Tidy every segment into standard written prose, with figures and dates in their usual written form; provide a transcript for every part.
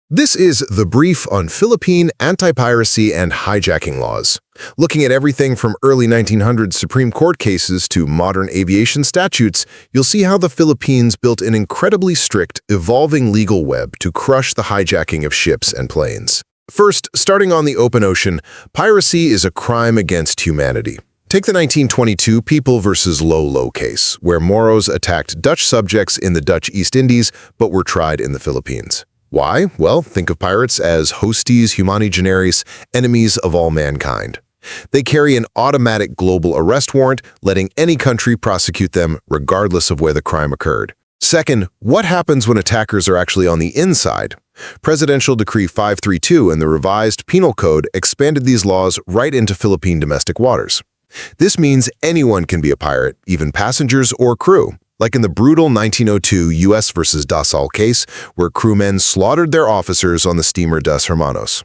This is the brief on Philippine anti-piracy and hijacking laws. Looking at everything from early 1900s Supreme Court cases to modern aviation statutes, you'll see how the Philippines built an incredibly strict, evolving legal web to crush the hijacking of ships and planes. First, starting on the open ocean, piracy is a crime against humanity. Take the 1922 People versus Lolo case, where Moros attacked Dutch subjects in the Dutch East Indies but were tried in the Philippines. Why? Well, think of pirates as hostes humani generis, enemies of all mankind. They carry an automatic global arrest warrant, letting any country prosecute them regardless of where the crime occurred. Second, what happens when attackers are actually on the inside? Presidential Decree 532 and the Revised Penal Code expanded these laws right into Philippine domestic waters. This means anyone can be a pirate, even passengers or crew. Like in the brutal 1902 U.S. versus Dasal case, where crewmen slaughtered their officers on the steamer Dos Hermanos.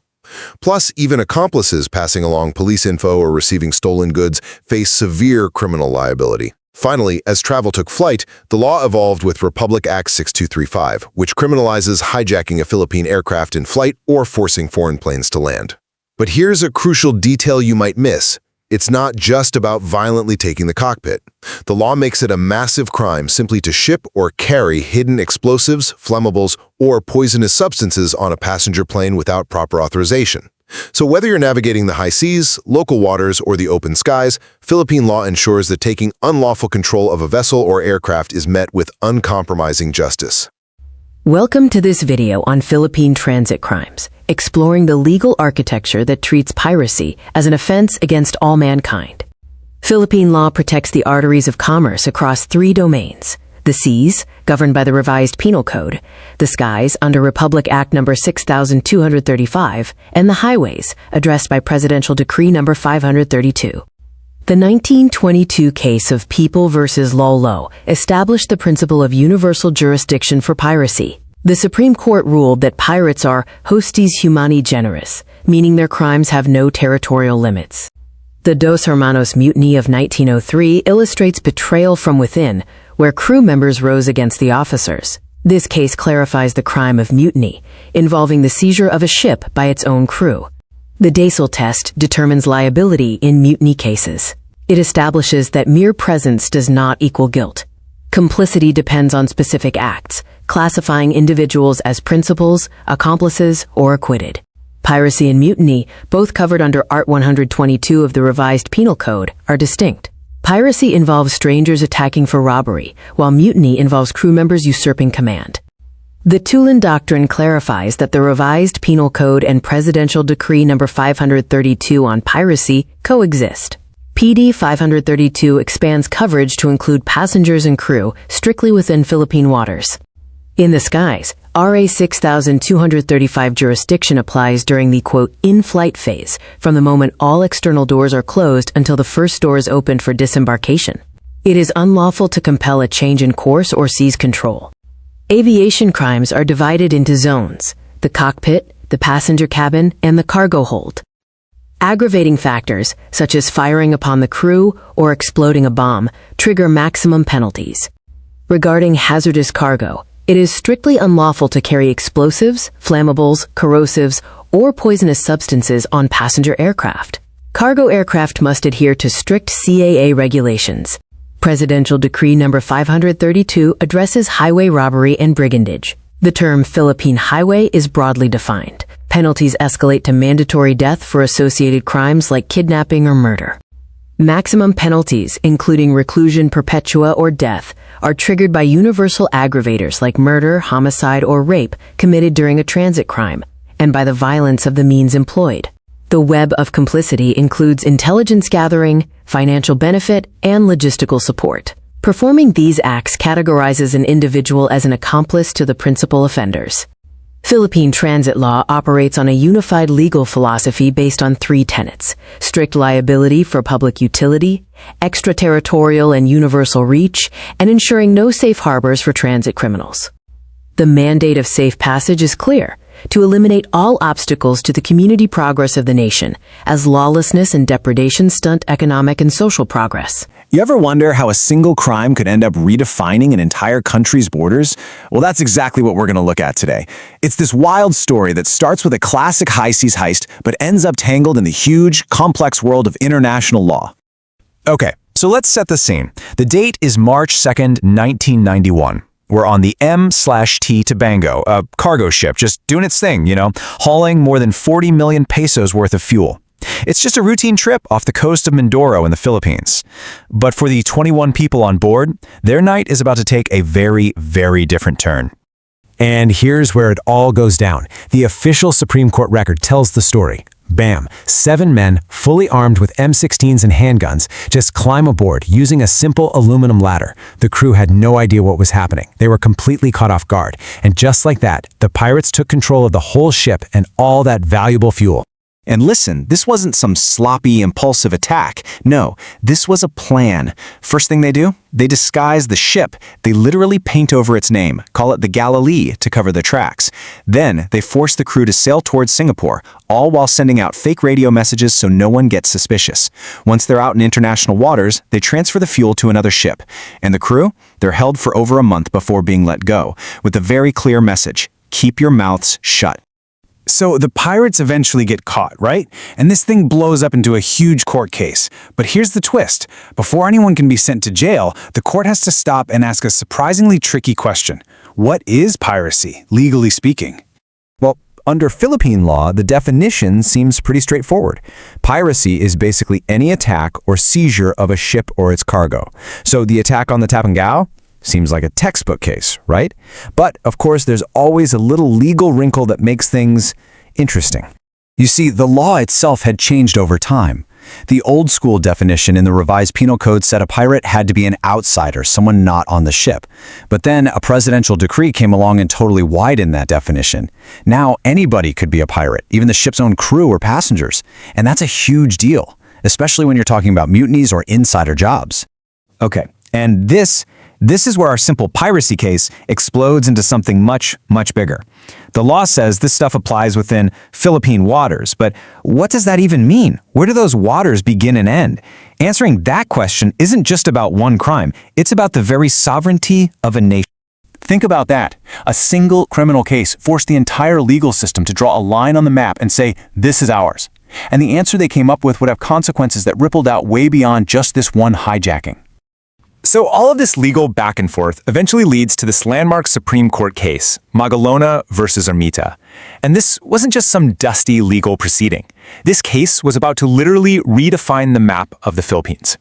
Plus, even accomplices passing along police info or receiving stolen goods face severe criminal liability. Finally, as travel took flight, the law evolved with Republic Act 6235, which criminalizes hijacking a Philippine aircraft in flight or forcing foreign planes to land. But here's a crucial detail you might miss. It's not just about violently taking the cockpit. The law makes it a massive crime simply to ship or carry hidden explosives, flammables, or poisonous substances on a passenger plane without proper authorization. So whether you're navigating the high seas, local waters, or the open skies, Philippine law ensures that taking unlawful control of a vessel or aircraft is met with uncompromising justice. Welcome to this video on Philippine transit crimes, exploring the legal architecture that treats piracy as an offense against all mankind. Philippine law protects the arteries of commerce across three domains: the seas, governed by the Revised Penal Code, the skies under Republic Act No. 6235, and the highways, addressed by Presidential Decree No. 532. The 1922 case of People versus Lolo established the principle of universal jurisdiction for piracy. The Supreme Court ruled that pirates are hostes humani generis, meaning their crimes have no territorial limits. The Dos Hermanos mutiny of 1903 illustrates betrayal from within, where crew members rose against the officers. This case clarifies the crime of mutiny, involving the seizure of a ship by its own crew. The Dasal test determines liability in mutiny cases. It establishes that mere presence does not equal guilt. Complicity depends on specific acts, classifying individuals as principals, accomplices, or acquitted. Piracy and mutiny, both covered under Art 122 of the Revised Penal Code, are distinct. Piracy involves strangers attacking for robbery, while mutiny involves crew members usurping command. The Tulin Doctrine clarifies that the Revised Penal Code and Presidential Decree No. 532 on piracy coexist. PD 532 expands coverage to include passengers and crew strictly within Philippine waters. In the skies, RA 6235 jurisdiction applies during the, quote, in-flight phase, from the moment all external doors are closed until the first door is opened for disembarkation. It is unlawful to compel a change in course or seize control. Aviation crimes are divided into zones: the cockpit, the passenger cabin, and the cargo hold. Aggravating factors, such as firing upon the crew or exploding a bomb, trigger maximum penalties. Regarding hazardous cargo, it is strictly unlawful to carry explosives, flammables, corrosives, or poisonous substances on passenger aircraft. Cargo aircraft must adhere to strict CAA regulations. Presidential Decree No. 532 addresses highway robbery and brigandage. The term Philippine highway is broadly defined. Penalties escalate to mandatory death for associated crimes like kidnapping or murder. Maximum penalties, including reclusion perpetua or death, are triggered by universal aggravators like murder, homicide, or rape committed during a transit crime, and by the violence of the means employed. The web of complicity includes intelligence gathering, financial benefit, and logistical support. Performing these acts categorizes an individual as an accomplice to the principal offenders. Philippine transit law operates on a unified legal philosophy based on three tenets: strict liability for public utility, extraterritorial and universal reach, and ensuring no safe harbors for transit criminals. The mandate of safe passage is clear. to eliminate all obstacles to the community progress of the nation, as lawlessness and depredation stunt economic and social progress. You ever wonder how a single crime could end up redefining an entire country's borders? Well, that's exactly what we're going to look at today. It's this wild story that starts with a classic high seas heist, but ends up tangled in the huge, complex world of international law. Okay, so let's set the scene. The date is March 2nd, 1991. We're on the M/T Tobago, a cargo ship, just doing its thing, hauling more than 40 million pesos worth of fuel. It's just a routine trip off the coast of Mindoro in the Philippines. But for the 21 people on board, their night is about to take a very, very different turn. And here's where it all goes down. The official Supreme Court record tells the story. Bam! 7 men, fully armed with M16s and handguns, just climb aboard using a simple aluminum ladder. The crew had no idea what was happening. They were completely caught off guard. And just like that, the pirates took control of the whole ship and all that valuable fuel. And listen, this wasn't some sloppy, impulsive attack. No, this was a plan. First thing they do? They disguise the ship. They literally paint over its name, call it the Galilee to cover the tracks. Then they force the crew to sail towards Singapore, all while sending out fake radio messages so no one gets suspicious. Once they're out in international waters, they transfer the fuel to another ship. And the crew? They're held for over a month before being let go, with a very clear message: keep your mouths shut. So the pirates eventually get caught, right? And this thing blows up into a huge court case. But here's the twist. Before anyone can be sent to jail, the court has to stop and ask a surprisingly tricky question. What is piracy, legally speaking? Well, under Philippine law, the definition seems pretty straightforward. Piracy is basically any attack or seizure of a ship or its cargo. So the attack on the Tapangao seems like a textbook case, right? But, of course, there's always a little legal wrinkle that makes things interesting. You see, the law itself had changed over time. The old-school definition in the Revised Penal Code said a pirate had to be an outsider, someone not on the ship. But then a presidential decree came along and totally widened that definition. Now anybody could be a pirate, even the ship's own crew or passengers. And that's a huge deal, especially when you're talking about mutinies or insider jobs. Okay, and this is where our simple piracy case explodes into something much, much bigger. The law says this stuff applies within Philippine waters, but what does that even mean? Where do those waters begin and end? Answering that question isn't just about one crime, it's about the very sovereignty of a nation. Think about that. A single criminal case forced the entire legal system to draw a line on the map and say, this is ours. And the answer they came up with would have consequences that rippled out way beyond just this one hijacking. So all of this legal back and forth eventually leads to this landmark Supreme Court case, Magallona versus Ermita. And this wasn't just some dusty legal proceeding. This case was about to literally redefine the map of the Philippines.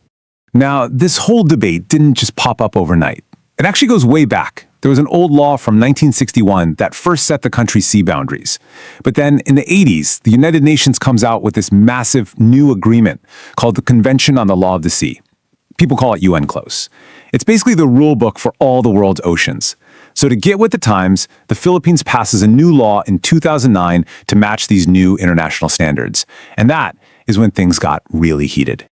Now, this whole debate didn't just pop up overnight. It actually goes way back. There was an old law from 1961 that first set the country's sea boundaries. But then in the 80s, the United Nations comes out with this massive new agreement called the Convention on the Law of the Sea. People call it UNCLOS. It's basically the rule book for all the world's oceans. So to get with the times, the Philippines passes a new law in 2009 to match these new international standards. And that is when things got really heated.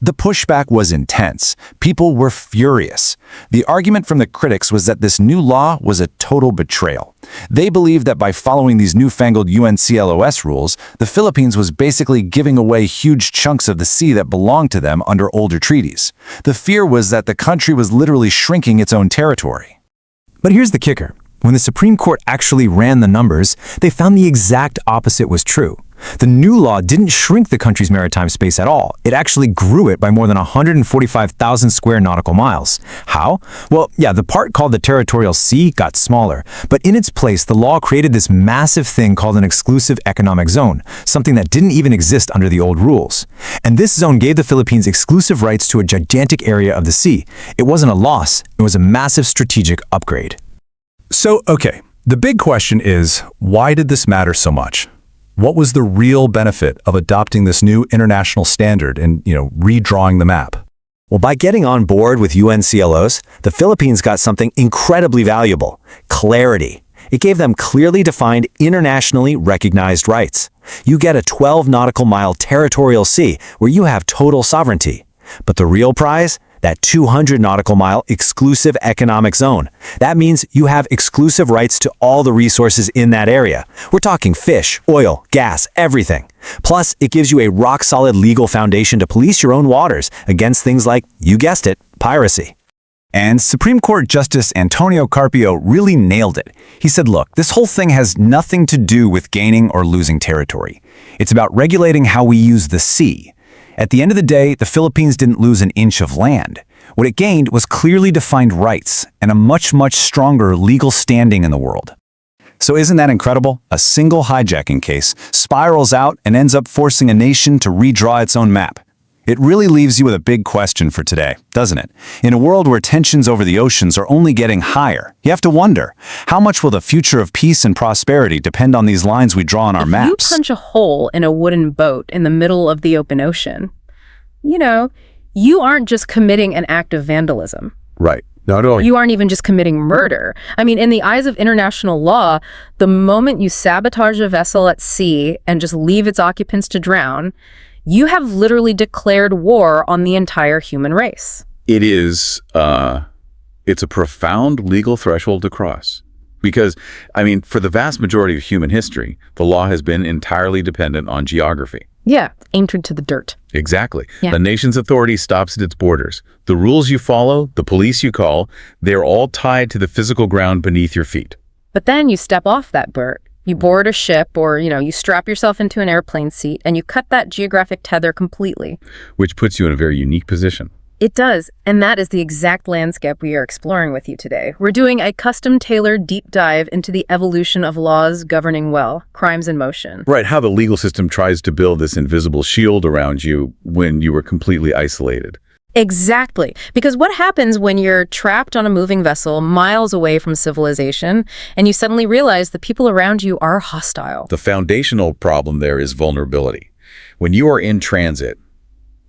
The pushback was intense. People were furious. The argument from the critics was that this new law was a total betrayal. They believed that by following these newfangled UNCLOS rules, the Philippines was basically giving away huge chunks of the sea that belonged to them under older treaties. The fear was that the country was literally shrinking its own territory. But here's the kicker. When the Supreme Court actually ran the numbers, they found the exact opposite was true. The new law didn't shrink the country's maritime space at all. It actually grew it by more than 145,000 square nautical miles. How? Well, yeah, the part called the territorial sea got smaller, but in its place, the law created this massive thing called an exclusive economic zone, something that didn't even exist under the old rules. And this zone gave the Philippines exclusive rights to a gigantic area of the sea. It wasn't a loss, it was a massive strategic upgrade. So, okay, the big question is, why did this matter so much? What was the real benefit of adopting this new international standard and, redrawing the map? Well, by getting on board with UNCLOS, the Philippines got something incredibly valuable: clarity. It gave them clearly defined, internationally recognized rights. You get a 12 nautical mile territorial sea where you have total sovereignty. But the real prize? that 200 nautical mile exclusive economic zone. That means you have exclusive rights to all the resources in that area. We're talking fish, oil, gas, everything. Plus, it gives you a rock-solid legal foundation to police your own waters against things like, you guessed it, piracy. And Supreme Court Justice Antonio Carpio really nailed it. He said, look, this whole thing has nothing to do with gaining or losing territory. It's about regulating how we use the sea. At the end of the day, the Philippines didn't lose an inch of land. What it gained was clearly defined rights and a much, much stronger legal standing in the world. So isn't that incredible? A single hijacking case spirals out and ends up forcing a nation to redraw its own map. It really leaves you with a big question for today, doesn't it? In a world where tensions over the oceans are only getting higher, you have to wonder, how much will the future of peace and prosperity depend on these lines we draw on our maps? If you punch a hole in a wooden boat in the middle of the open ocean, you aren't just committing an act of vandalism. Right. Not only. You aren't even just committing murder. I mean, in the eyes of international law, the moment you sabotage a vessel at sea and just leave its occupants to drown, you have literally declared war on the entire human race. It is, it's a profound legal threshold to cross. Because, for the vast majority of human history, the law has been entirely dependent on geography. Yeah, anchored to the dirt. Exactly. Yeah. The nation's authority stops at its borders. The rules you follow, the police you call, they're all tied to the physical ground beneath your feet. But then you step off that dirt. You board a ship or, you strap yourself into an airplane seat and you cut that geographic tether completely. Which puts you in a very unique position. It does, and that is the exact landscape we are exploring with you today. We're doing a custom-tailored deep dive into the evolution of laws governing, crimes in motion. Right, how the legal system tries to build this invisible shield around you when you were completely isolated. Exactly. Because what happens when you're trapped on a moving vessel miles away from civilization and you suddenly realize the people around you are hostile? The foundational problem there is vulnerability. When you are in transit,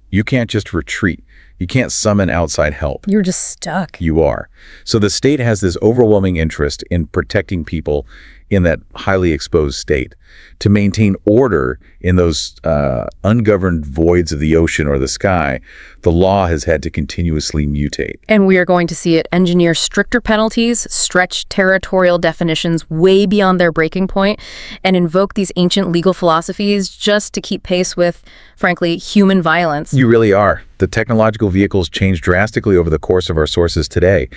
you can't just retreat. You can't summon outside help. You're just stuck. You are. So the state has this overwhelming interest in protecting people in that highly exposed state. To maintain order in those ungoverned voids of the ocean or the sky, the law has had to continuously mutate. And we are going to see it engineer stricter penalties, stretch territorial definitions way beyond their breaking point, and invoke these ancient legal philosophies just to keep pace with, frankly, human violence. You really are. The technological vehicles change drastically over the course of our sources today,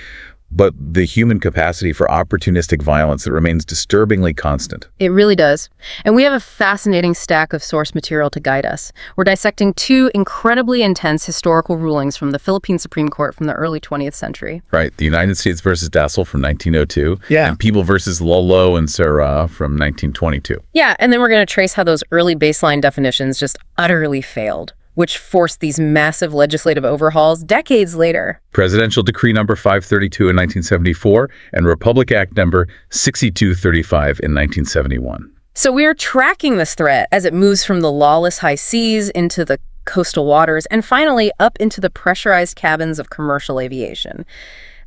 but the human capacity for opportunistic violence that remains disturbingly constant. It really does. And we have a fascinating stack of source material to guide us. We're dissecting two incredibly intense historical rulings from the Philippine Supreme Court from the early 20th century. Right. The United States versus Dassel from 1902. Yeah. And People versus Lolo and Serra from 1922. Yeah, and then we're going to trace how those early baseline definitions just utterly failed, which forced these massive legislative overhauls decades later. Presidential Decree number 532 in 1974 and Republic Act number 6235 in 1971. So we are tracking this threat as it moves from the lawless high seas into the coastal waters and finally up into the pressurized cabins of commercial aviation.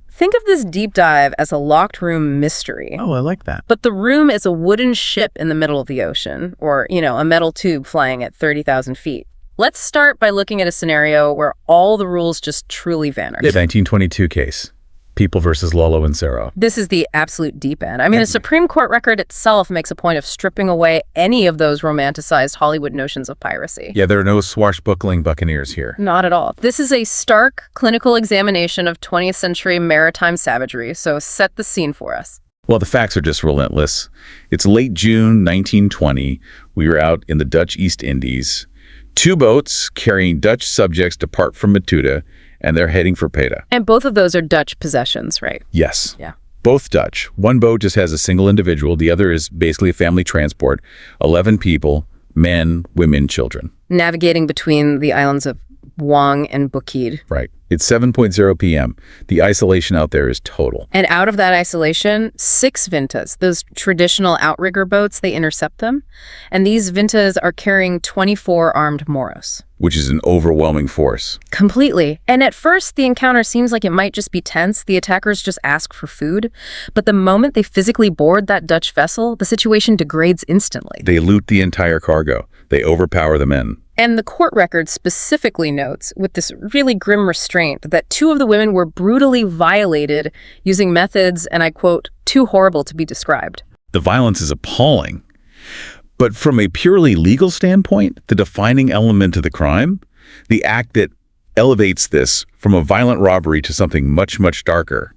Think of this deep dive as a locked room mystery. Oh, I like that. But the room is a wooden ship in the middle of the ocean, or, a metal tube flying at 30,000 feet. Let's start by looking at a scenario where all the rules just truly vanish. The 1922 case, People versus Lolo and Serra. This is the absolute deep end. The Supreme Court record itself makes a point of stripping away any of those romanticized Hollywood notions of piracy. Yeah, there are no swashbuckling buccaneers here. Not at all. This is a stark clinical examination of 20th century maritime savagery, so set the scene for us. Well, the facts are just relentless. It's late June 1920. We were out in the Dutch East Indies. Two boats carrying Dutch subjects depart from Matuta, and they're heading for Peta. And both of those are Dutch possessions, right? Yes. Yeah. Both Dutch. One boat just has a single individual. The other is basically a family transport. 11 people, men, women, children. Navigating between the islands of Wang and Bukid. Right. It's 7:00 p.m. The isolation out there is total. And out of that isolation, 6 Vintas, those traditional outrigger boats, they intercept them. And these Vintas are carrying 24 armed Moros. Which is an overwhelming force. Completely. And at first, the encounter seems like it might just be tense. The attackers just ask for food. But the moment they physically board that Dutch vessel, the situation degrades instantly. They loot the entire cargo. They overpower the men. And the court record specifically notes, with this really grim restraint, that 2 of the women were brutally violated using methods, and I quote, too horrible to be described. The violence is appalling. But from a purely legal standpoint, the defining element of the crime, the act that elevates this from a violent robbery to something much, much darker,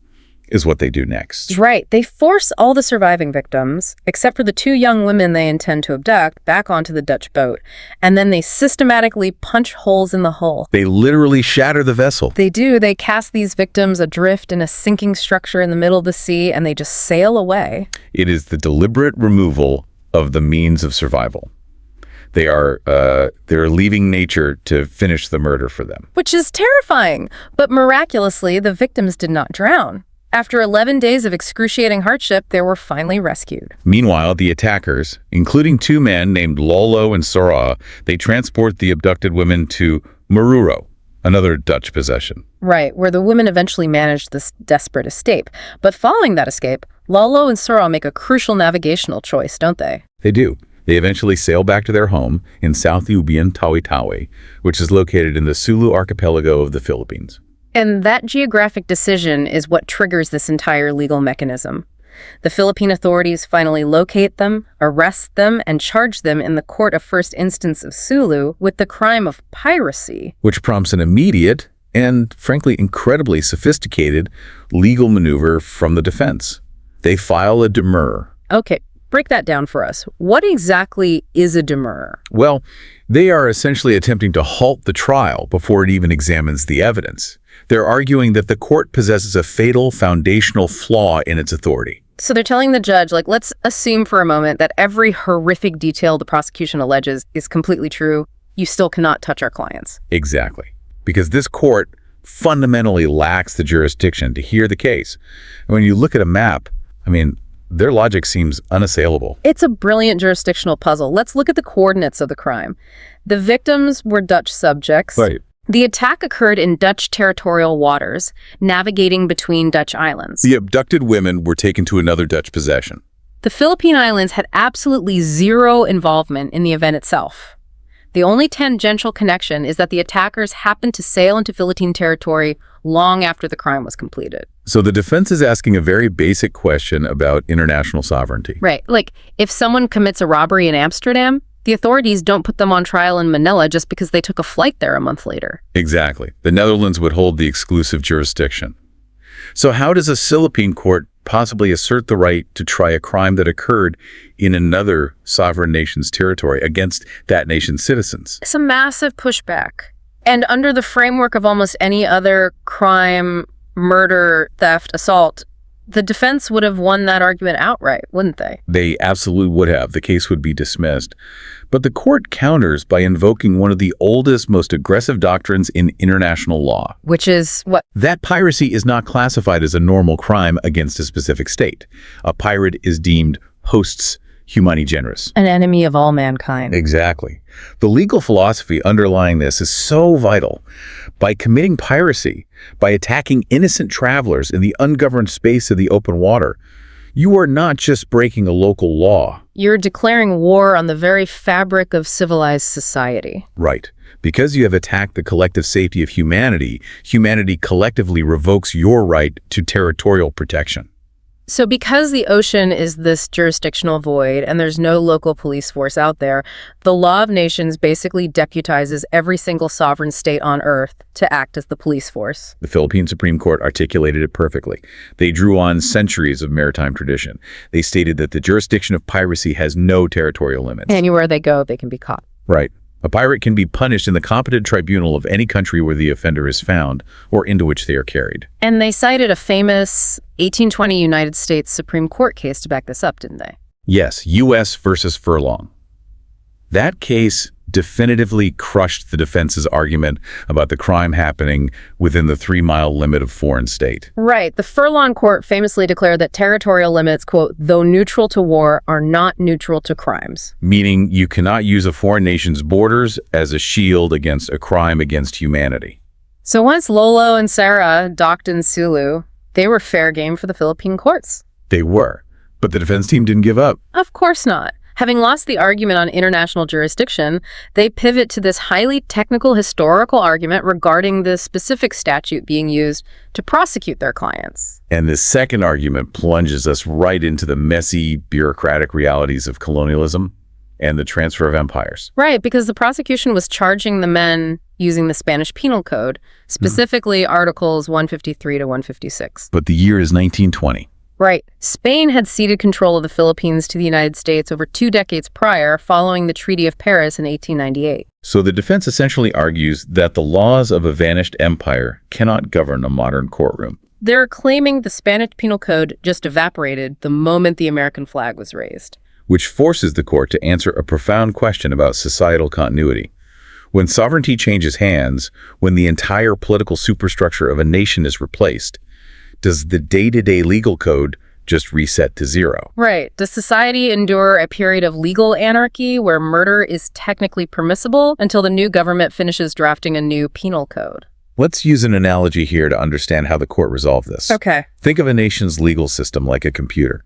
is what they do next. Right. They force all the surviving victims, except for the 2 young women they intend to abduct, back onto the Dutch boat. And then they systematically punch holes in the hull. They literally shatter the vessel. They do. They cast these victims adrift in a sinking structure in the middle of the sea, and they just sail away. It is the deliberate removal of the means of survival. They're leaving nature to finish the murder for them. Which is terrifying. But miraculously, the victims did not drown. After 11 days of excruciating hardship, they were finally rescued. Meanwhile, the attackers, including 2 men named Lolo and Sora, they transport the abducted women to Maruro, another Dutch possession. Right, where the women eventually managed this desperate escape. But following that escape, Lolo and Sora make a crucial navigational choice, don't they? They do. They eventually sail back to their home in South Ubian, Tawi-Tawi, which is located in the Sulu archipelago of the Philippines. And that geographic decision is what triggers this entire legal mechanism. The Philippine authorities finally locate them, arrest them, and charge them in the court of first instance of Sulu with the crime of piracy. Which prompts an immediate and, frankly, incredibly sophisticated legal maneuver from the defense. They file a demurrer. Okay, break that down for us. What exactly is a demurrer? Well, they are essentially attempting to halt the trial before it even examines the evidence. They're arguing that the court possesses a fatal foundational flaw in its authority. So they're telling the judge, like, let's assume for a moment that every horrific detail the prosecution alleges is completely true. You still cannot touch our clients. Exactly. Because this court fundamentally lacks the jurisdiction to hear the case. And when you look at a map, their logic seems unassailable. It's a brilliant jurisdictional puzzle. Let's look at the coordinates of the crime. The victims were Dutch subjects. Right. The attack occurred in Dutch territorial waters, navigating between Dutch islands. The abducted women were taken to another Dutch possession. The Philippine Islands had absolutely zero involvement in the event itself. The only tangential connection is that the attackers happened to sail into Philippine territory long after the crime was completed. So the defense is asking a very basic question about international sovereignty. Right. Like, if someone commits a robbery in Amsterdam, the authorities don't put them on trial in Manila just because they took a flight there a month later. Exactly. The Netherlands would hold the exclusive jurisdiction. So how does a Philippine court possibly assert the right to try a crime that occurred in another sovereign nation's territory against that nation's citizens? It's a massive pushback. And under the framework of almost any other crime, murder, theft, assault, the defense would have won that argument outright, wouldn't they? They absolutely would have. The case would be dismissed. But the court counters by invoking one of the oldest, most aggressive doctrines in international law. Which is what? That piracy is not classified as a normal crime against a specific state. A pirate is deemed hosts humani generis. An enemy of all mankind. Exactly. The legal philosophy underlying this is so vital. By committing piracy, by attacking innocent travelers in the ungoverned space of the open water, you are not just breaking a local law. You're declaring war on the very fabric of civilized society. Right. Because you have attacked the collective safety of humanity, humanity collectively revokes your right to territorial protection. So because the ocean is this jurisdictional void and there's no local police force out there, the law of nations basically deputizes every single sovereign state on Earth to act as the police force. The Philippine Supreme Court articulated it perfectly. They drew on centuries of maritime tradition. They stated that the jurisdiction of piracy has no territorial limits. Anywhere they go, they can be caught. Right. A pirate can be punished in the competent tribunal of any country where the offender is found or into which they are carried. And they cited a famous 1820 United States Supreme Court case to back this up, didn't they? Yes, U.S. versus Furlong. That case definitively crushed the defense's argument about the crime happening within the 3-mile limit of foreign state. Right. The Furlong court famously declared that territorial limits, quote, though neutral to war, are not neutral to crimes. Meaning you cannot use a foreign nation's borders as a shield against a crime against humanity. So once Lolo and Sarah docked in Sulu, they were fair game for the Philippine courts. They were. But the defense team didn't give up. Of course not. Having lost the argument on international jurisdiction, they pivot to this highly technical historical argument regarding the specific statute being used to prosecute their clients. And this second argument plunges us right into the messy, bureaucratic realities of colonialism and the transfer of empires. Right, because the prosecution was charging the men using the Spanish Penal Code, specifically Articles 153 to 156. But the year is 1920. Right. Spain had ceded control of the Philippines to the United States over 2 decades prior, following the Treaty of Paris in 1898. So the defense essentially argues that the laws of a vanished empire cannot govern a modern courtroom. They're claiming the Spanish Penal Code just evaporated the moment the American flag was raised. Which forces the court to answer a profound question about societal continuity. When sovereignty changes hands, when the entire political superstructure of a nation is replaced, does the day-to-day legal code just reset to zero? Right. Does society endure a period of legal anarchy where murder is technically permissible until the new government finishes drafting a new penal code? Let's use an analogy here to understand how the court resolved this. Okay. Think of a nation's legal system like a computer.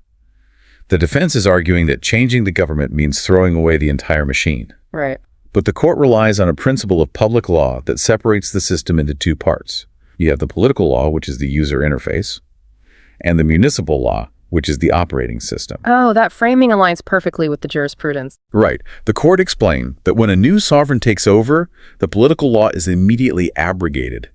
The defense is arguing that changing the government means throwing away the entire machine. Right. But the court relies on a principle of public law that separates the system into two parts. You have the political law, which is the user interface, and the municipal law, which is the operating system. Oh, that framing aligns perfectly with the jurisprudence. Right. The court explained that when a new sovereign takes over, the political law is immediately abrogated.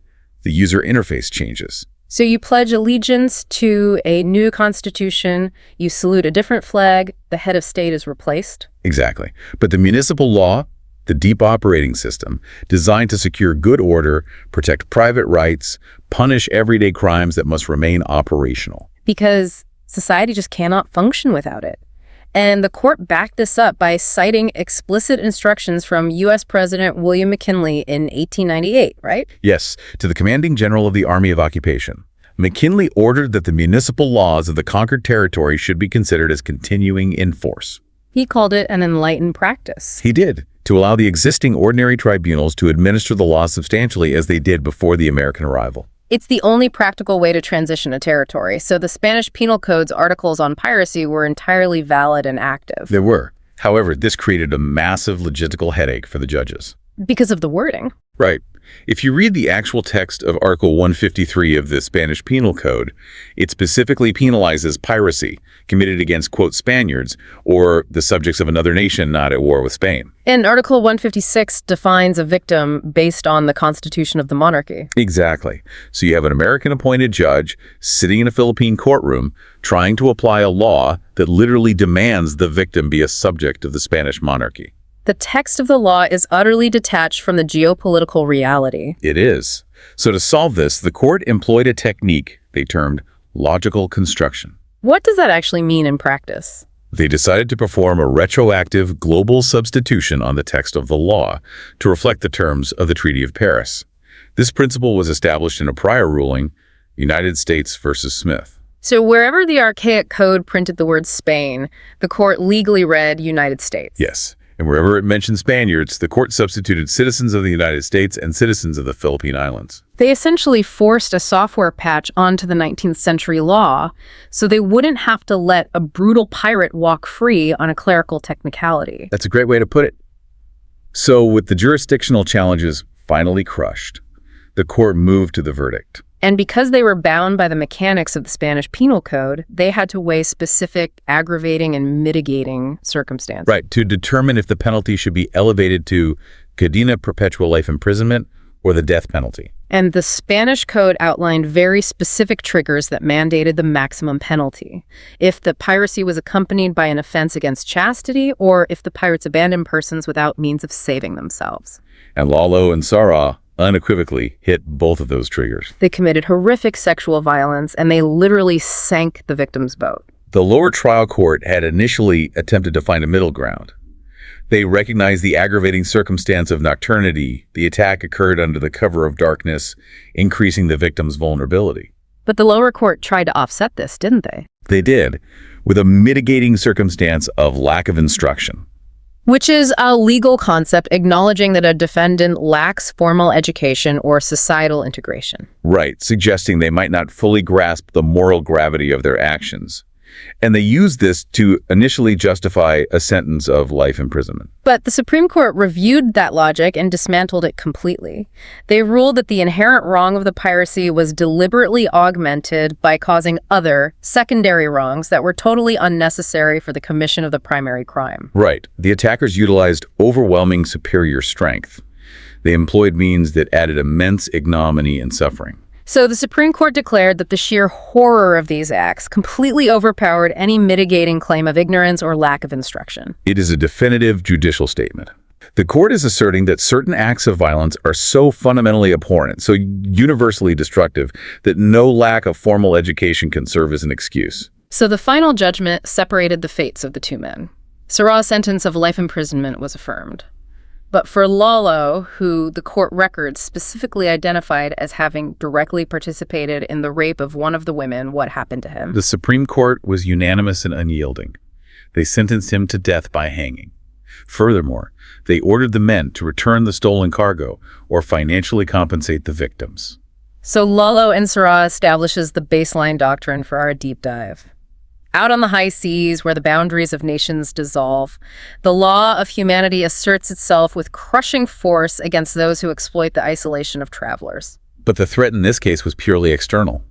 The user interface changes. So you pledge allegiance to a new constitution, you salute a different flag, the head of state is replaced. Exactly. But the municipal law, the deep operating system, designed to secure good order, protect private rights, punish everyday crimes that must remain operational. Because society just cannot function without it. And the court backed this up by citing explicit instructions from U.S. President William McKinley in 1898, right? Yes, to the commanding general of the Army of Occupation. McKinley ordered that the municipal laws of the conquered territory should be considered as continuing in force. He called it an enlightened practice. He did, to allow the existing ordinary tribunals to administer the law substantially as they did before the American arrival. It's the only practical way to transition a territory, so the Spanish Penal Code's articles on piracy were entirely valid and active. They were. However, this created a massive logistical headache for the judges. Because of the wording. Right. If you read the actual text of Article 153 of the Spanish Penal Code, it specifically penalizes piracy committed against, quote, Spaniards, or the subjects of another nation not at war with Spain. And Article 156 defines a victim based on the Constitution of the monarchy. Exactly. So you have an American-appointed judge sitting in a Philippine courtroom trying to apply a law that literally demands the victim be a subject of the Spanish monarchy. The text of the law is utterly detached from the geopolitical reality. It is. So to solve this, the court employed a technique they termed logical construction. What does that actually mean in practice? They decided to perform a retroactive global substitution on the text of the law to reflect the terms of the Treaty of Paris. This principle was established in a prior ruling, United States versus Smith. So wherever the archaic code printed the word Spain, the court legally read United States. Yes. And wherever it mentioned Spaniards, the court substituted citizens of the United States and citizens of the Philippine Islands. They essentially forced a software patch onto the 19th century law so they wouldn't have to let a brutal pirate walk free on a clerical technicality. That's a great way to put it. So with the jurisdictional challenges finally crushed, the court moved to the verdict. And because they were bound by the mechanics of the Spanish Penal Code, they had to weigh specific aggravating and mitigating circumstances. Right, to determine if the penalty should be elevated to cadena perpetua life imprisonment or the death penalty. And the Spanish Code outlined very specific triggers that mandated the maximum penalty. If the piracy was accompanied by an offense against chastity, or if the pirates abandoned persons without means of saving themselves. And Lalo and Sarah unequivocally hit both of those triggers. They committed horrific sexual violence, and they literally sank the victim's boat. The lower trial court had initially attempted to find a middle ground. They recognized the aggravating circumstance of nocturnity. The attack occurred under the cover of darkness, increasing the victim's vulnerability. But the lower court tried to offset this, didn't they? They did, with a mitigating circumstance of lack of instruction. Which is a legal concept acknowledging that a defendant lacks formal education or societal integration. Right, suggesting they might not fully grasp the moral gravity of their actions. And they used this to initially justify a sentence of life imprisonment. But the Supreme Court reviewed that logic and dismantled it completely. They ruled that the inherent wrong of the piracy was deliberately augmented by causing other, secondary wrongs that were totally unnecessary for the commission of the primary crime. Right. The attackers utilized overwhelming superior strength. They employed means that added immense ignominy and suffering. So the Supreme Court declared that the sheer horror of these acts completely overpowered any mitigating claim of ignorance or lack of instruction. It is a definitive judicial statement. The court is asserting that certain acts of violence are so fundamentally abhorrent, so universally destructive, that no lack of formal education can serve as an excuse. So the final judgment separated the fates of the two men. Sirah's sentence of life imprisonment was affirmed. But for Lalo, who the court records specifically identified as having directly participated in the rape of one of the women, what happened to him? The Supreme Court was unanimous and unyielding. They sentenced him to death by hanging. Furthermore, they ordered the men to return the stolen cargo or financially compensate the victims. So Lalo and Sirah establishes the baseline doctrine for our deep dive. Out on the high seas, where the boundaries of nations dissolve, the law of humanity asserts itself with crushing force against those who exploit the isolation of travelers. But the threat in this case was purely external.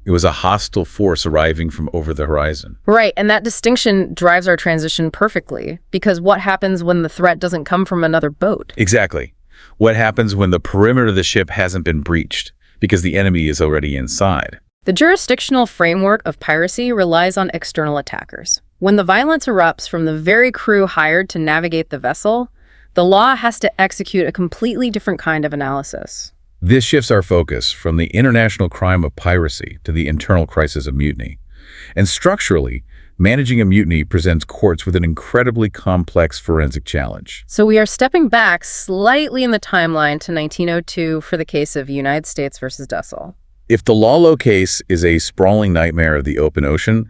It was a hostile force arriving from over the horizon. Right, and that distinction drives our transition perfectly, because what happens when the threat doesn't come from another boat? Exactly. What happens when the perimeter of the ship hasn't been breached, because the enemy is already inside? The jurisdictional framework of piracy relies on external attackers. When the violence erupts from the very crew hired to navigate the vessel, the law has to execute a completely different kind of analysis. This shifts our focus from the international crime of piracy to the internal crisis of mutiny. And structurally, managing a mutiny presents courts with an incredibly complex forensic challenge. So we are stepping back slightly in the timeline to 1902 for the case of United States versus Dussel. If the Lalo case is a sprawling nightmare of the open ocean,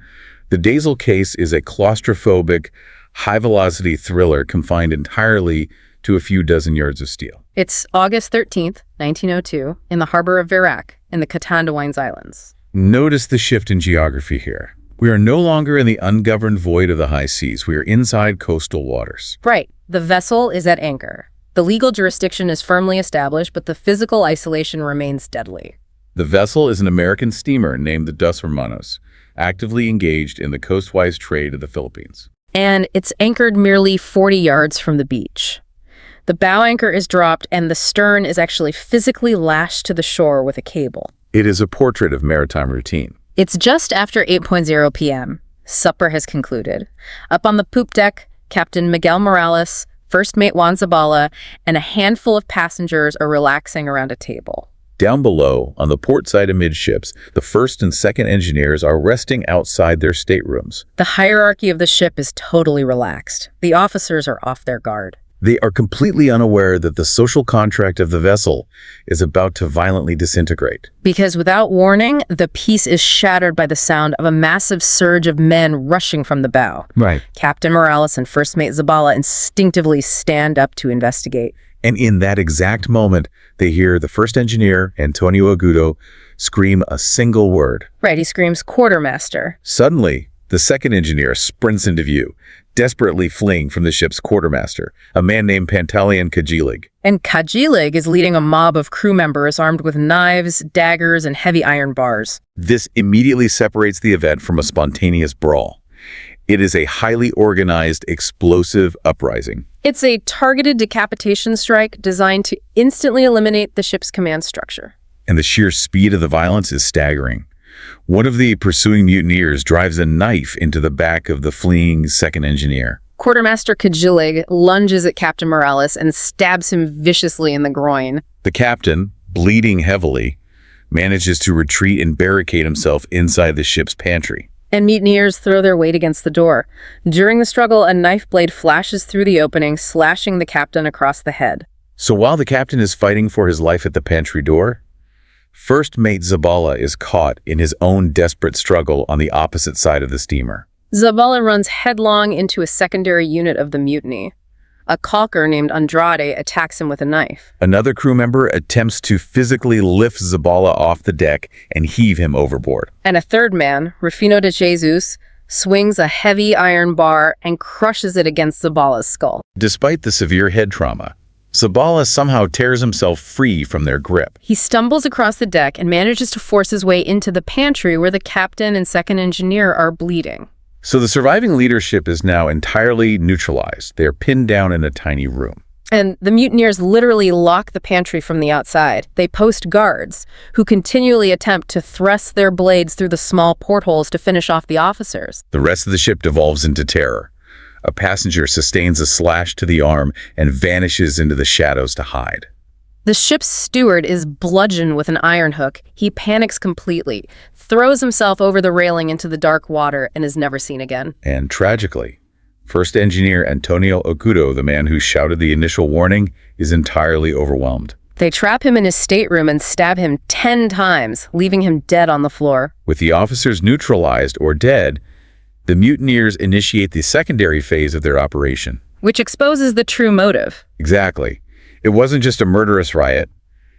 the Dazel case is a claustrophobic, high-velocity thriller confined entirely to a few dozen yards of steel. It's August 13th, 1902, in the harbor of Virac, in the Catandawines Islands. Notice the shift in geography here. We are no longer in the ungoverned void of the high seas. We are inside coastal waters. Right. The vessel is at anchor. The legal jurisdiction is firmly established, but the physical isolation remains deadly. The vessel is an American steamer named the Dos Hermanos, actively engaged in the coastwise trade of the Philippines. And it's anchored merely 40 yards from the beach. The bow anchor is dropped, and the stern is actually physically lashed to the shore with a cable. It is a portrait of maritime routine. It's just after 8:00 p.m. Supper has concluded. Up on the poop deck, Captain Miguel Morales, First Mate Juan Zabala, and a handful of passengers are relaxing around a table. Down below, on the port side amidships, the first and second engineers are resting outside their staterooms. The hierarchy of the ship is totally relaxed. The officers are off their guard. They are completely unaware that the social contract of the vessel is about to violently disintegrate. Because without warning, the peace is shattered by the sound of a massive surge of men rushing from the bow. Right. Captain Morales and First Mate Zabala instinctively stand up to investigate. And in that exact moment, they hear the first engineer, Antonio Agudo, scream a single word. Right, he screams, "Quartermaster." Suddenly, the second engineer sprints into view, desperately fleeing from the ship's quartermaster, a man named Pantaleon Kajilig. And Kajilig is leading a mob of crew members armed with knives, daggers, and heavy iron bars. This immediately separates the event from a spontaneous brawl. It is a highly organized, explosive uprising. It's a targeted decapitation strike designed to instantly eliminate the ship's command structure. And the sheer speed of the violence is staggering. One of the pursuing mutineers drives a knife into the back of the fleeing second engineer. Quartermaster Kajilig lunges at Captain Morales and stabs him viciously in the groin. The captain, bleeding heavily, manages to retreat and barricade himself inside the ship's pantry. And mutineers throw their weight against the door. During the struggle, a knife blade flashes through the opening, slashing the captain across the head. So while the captain is fighting for his life at the pantry door, First Mate Zabala is caught in his own desperate struggle on the opposite side of the steamer. Zabala runs headlong into a secondary unit of the mutiny. A caulker named Andrade attacks him with a knife. Another crew member attempts to physically lift Zabala off the deck and heave him overboard. And a third man, Rufino de Jesus, swings a heavy iron bar, and crushes it against Zabala's skull. Despite the severe head trauma, Zabala somehow tears himself free from their grip. He stumbles across the deck and manages to force his way into the pantry where the captain and second engineer are bleeding. So the surviving leadership is now entirely neutralized. They're pinned down in a tiny room. And the mutineers literally lock the pantry from the outside. They post guards who continually attempt to thrust their blades through the small portholes to finish off the officers. The rest of the ship devolves into terror. A passenger sustains a slash to the arm and vanishes into the shadows to hide. The ship's steward is bludgeoned with an iron hook. He panics completely, throws himself over the railing into the dark water, and is never seen again. And tragically, First Engineer Antonio Agudo, the man who shouted the initial warning, is entirely overwhelmed. They trap him in his stateroom and stab him 10 times, leaving him dead on the floor. With the officers neutralized or dead, the mutineers initiate the secondary phase of their operation. Which exposes the true motive. Exactly. It wasn't just a murderous riot.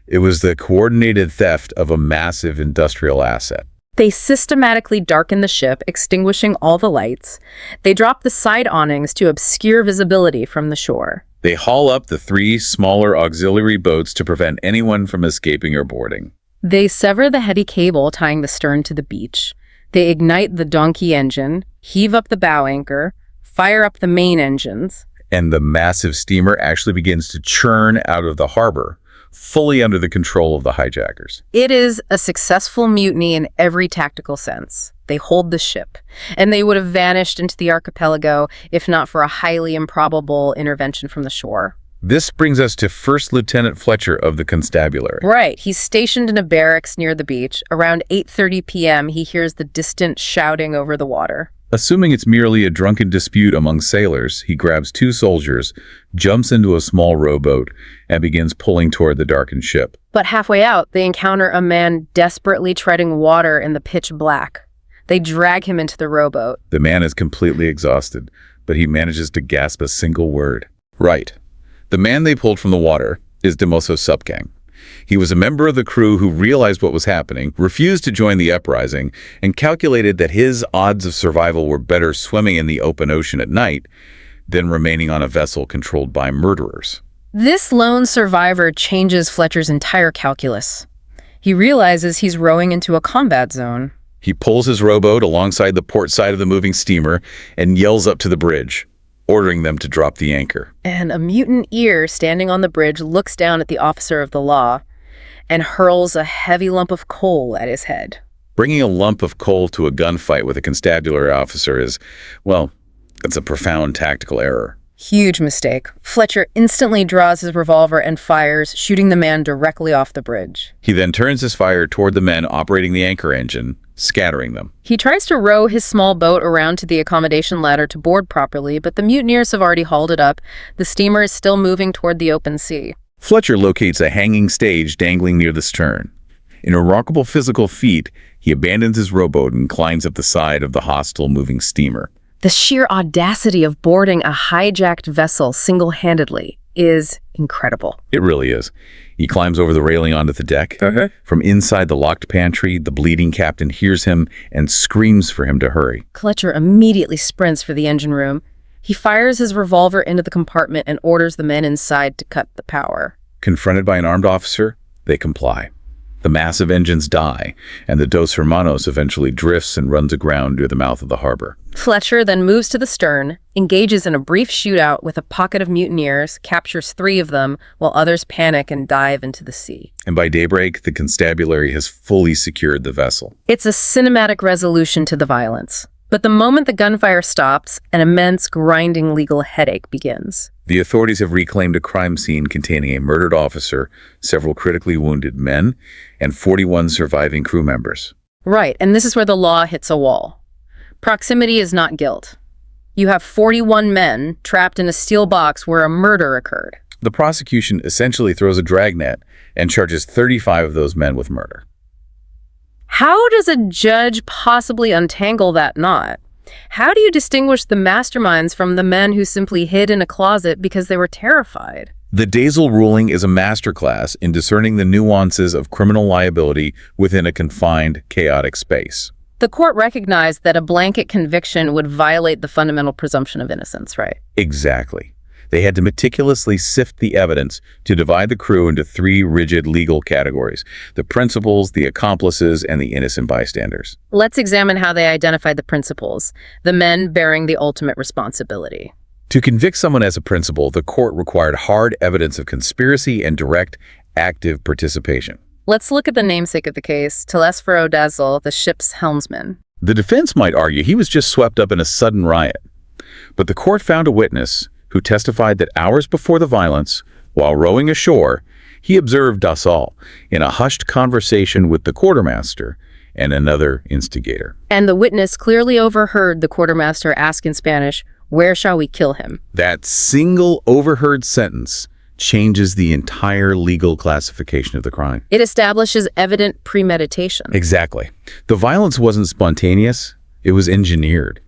It was the coordinated theft of a massive industrial asset. They systematically darken the ship, extinguishing all the lights. They drop the side awnings to obscure visibility from the shore. They haul up the 3 smaller auxiliary boats to prevent anyone from escaping or boarding. They sever the heavy cable tying the stern to the beach. They ignite the donkey engine, heave up the bow anchor, fire up the main engines. And the massive steamer actually begins to churn out of the harbor, fully under the control of the hijackers. It is a successful mutiny in every tactical sense. They hold the ship, and they would have vanished into the archipelago if not for a highly improbable intervention from the shore. This brings us to First Lieutenant Fletcher of the Constabulary. Right. He's stationed in a barracks near the beach. Around 8:30 p.m., he hears the distant shouting over the water. Assuming it's merely a drunken dispute among sailors, he grabs 2 soldiers, jumps into a small rowboat, and begins pulling toward the darkened ship. But halfway out, they encounter a man desperately treading water in the pitch black. They drag him into the rowboat. The man is completely exhausted, but he manages to gasp a single word. Right. The man they pulled from the water is Demoso Supgang. He was a member of the crew who realized what was happening, refused to join the uprising, and calculated that his odds of survival were better swimming in the open ocean at night than remaining on a vessel controlled by murderers. This lone survivor changes Fletcher's entire calculus. He realizes he's rowing into a combat zone. He pulls his rowboat alongside the port side of the moving steamer and yells up to the bridge, ordering them to drop the anchor. And a mutineer standing on the bridge looks down at the officer of the law and hurls a heavy lump of coal at his head. Bringing a lump of coal to a gunfight with a constabulary officer is, well, it's a profound tactical error. Huge mistake. Fletcher instantly draws his revolver and fires, shooting the man directly off the bridge. He then turns his fire toward the men operating the anchor engine, scattering them. He tries to row his small boat around to the accommodation ladder to board properly, but the mutineers have already hauled it up. The steamer is still moving toward the open sea. Fletcher locates a hanging stage dangling near the stern. In a remarkable physical feat, he abandons his rowboat and climbs up the side of the hostile moving steamer. The sheer audacity of boarding a hijacked vessel single-handedly is incredible. It really is. He climbs over the railing onto the deck. From inside the locked pantry, the bleeding captain hears him and screams for him to hurry. Fletcher immediately sprints for the engine room. He fires his revolver into the compartment and orders the men inside to cut the power. Confronted by an armed officer, they comply. The massive engines die, and the Dos Hermanos eventually drifts and runs aground near the mouth of the harbor. Fletcher then moves to the stern, engages in a brief shootout with a pocket of mutineers, captures 3 of them, while others panic and dive into the sea. And by daybreak, the constabulary has fully secured the vessel. It's a cinematic resolution to the violence. But the moment the gunfire stops, an immense, grinding legal headache begins. The authorities have reclaimed a crime scene containing a murdered officer, several critically wounded men, and 41 surviving crew members. Right, and this is where the law hits a wall. Proximity is not guilt. You have 41 men trapped in a steel box where a murder occurred. The prosecution essentially throws a dragnet and charges 35 of those men with murder. How does a judge possibly untangle that knot? How do you distinguish the masterminds from the men who simply hid in a closet because they were terrified? The Dazel ruling is a masterclass in discerning the nuances of criminal liability within a confined, chaotic space. The court recognized that a blanket conviction would violate the fundamental presumption of innocence, right? Exactly. They had to meticulously sift the evidence to divide the crew into three rigid legal categories: the principals, the accomplices, and the innocent bystanders. Let's examine how they identified the principals, the men bearing the ultimate responsibility. To convict someone as a principal, the court required hard evidence of conspiracy and direct, active participation. Let's look at the namesake of the case, Telesforo Dazzle, the ship's helmsman. The defense might argue he was just swept up in a sudden riot, but the court found a witness who testified that hours before the violence, while rowing ashore, he observed Dassal in a hushed conversation with the quartermaster and another instigator. And the witness clearly overheard the quartermaster ask in Spanish, "Where shall we kill him?" That single overheard sentence changes the entire legal classification of the crime. It establishes evident premeditation. Exactly. The violence wasn't spontaneous, it was engineered.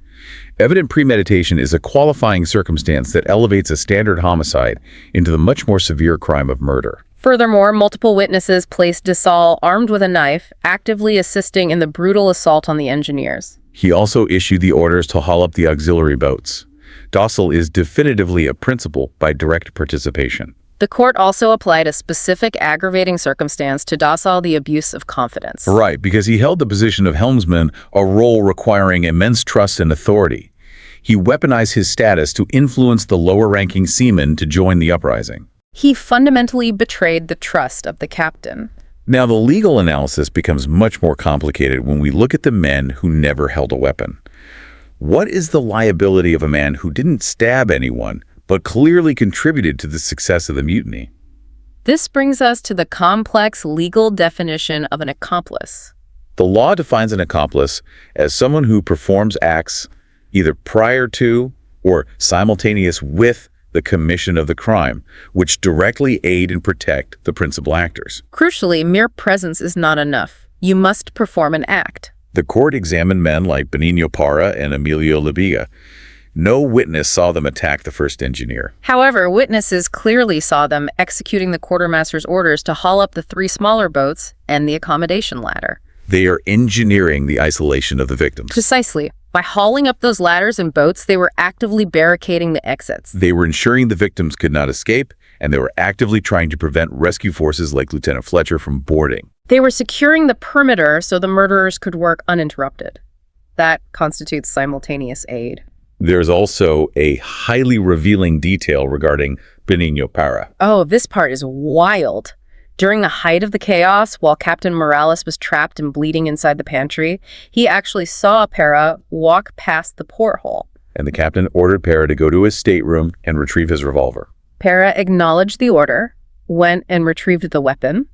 Evident premeditation is a qualifying circumstance that elevates a standard homicide into the much more severe crime of murder. Furthermore, multiple witnesses placed Dassal armed with a knife, actively assisting in the brutal assault on the engineers. He also issued the orders to haul up the auxiliary boats. Dassal is definitively a principal by direct participation. The court also applied a specific aggravating circumstance to Dassal, the abuse of confidence. Right, because he held the position of helmsman, a role requiring immense trust and authority. He weaponized his status to influence the lower-ranking seamen to join the uprising. He fundamentally betrayed the trust of the captain. Now, the legal analysis becomes much more complicated when we look at the men who never held a weapon. What is the liability of a man who didn't stab anyone, but clearly contributed to the success of the mutiny? This brings us to the complex legal definition of an accomplice. The law defines an accomplice as someone who performs acts either prior to or simultaneous with the commission of the crime, which directly aid and protect the principal actors. Crucially, mere presence is not enough. You must perform an act. The court examined men like Benigno Parra and Emilio Labiga. No witness saw them attack the first engineer. However, witnesses clearly saw them executing the quartermaster's orders to haul up the three smaller boats and the accommodation ladder. They are engineering the isolation of the victims. Precisely. By hauling up those ladders and boats, they were actively barricading the exits. They were ensuring the victims could not escape, and they were actively trying to prevent rescue forces like Lieutenant Fletcher from boarding. They were securing the perimeter so the murderers could work uninterrupted. That constitutes simultaneous aid. There's also a highly revealing detail regarding Benigno Parra. Oh, this part is wild. During the height of the chaos, while Captain Morales was trapped and bleeding inside the pantry, he actually saw Parra walk past the porthole. And the captain ordered Parra to go to his stateroom and retrieve his revolver. Parra acknowledged the order, went and retrieved the weapon,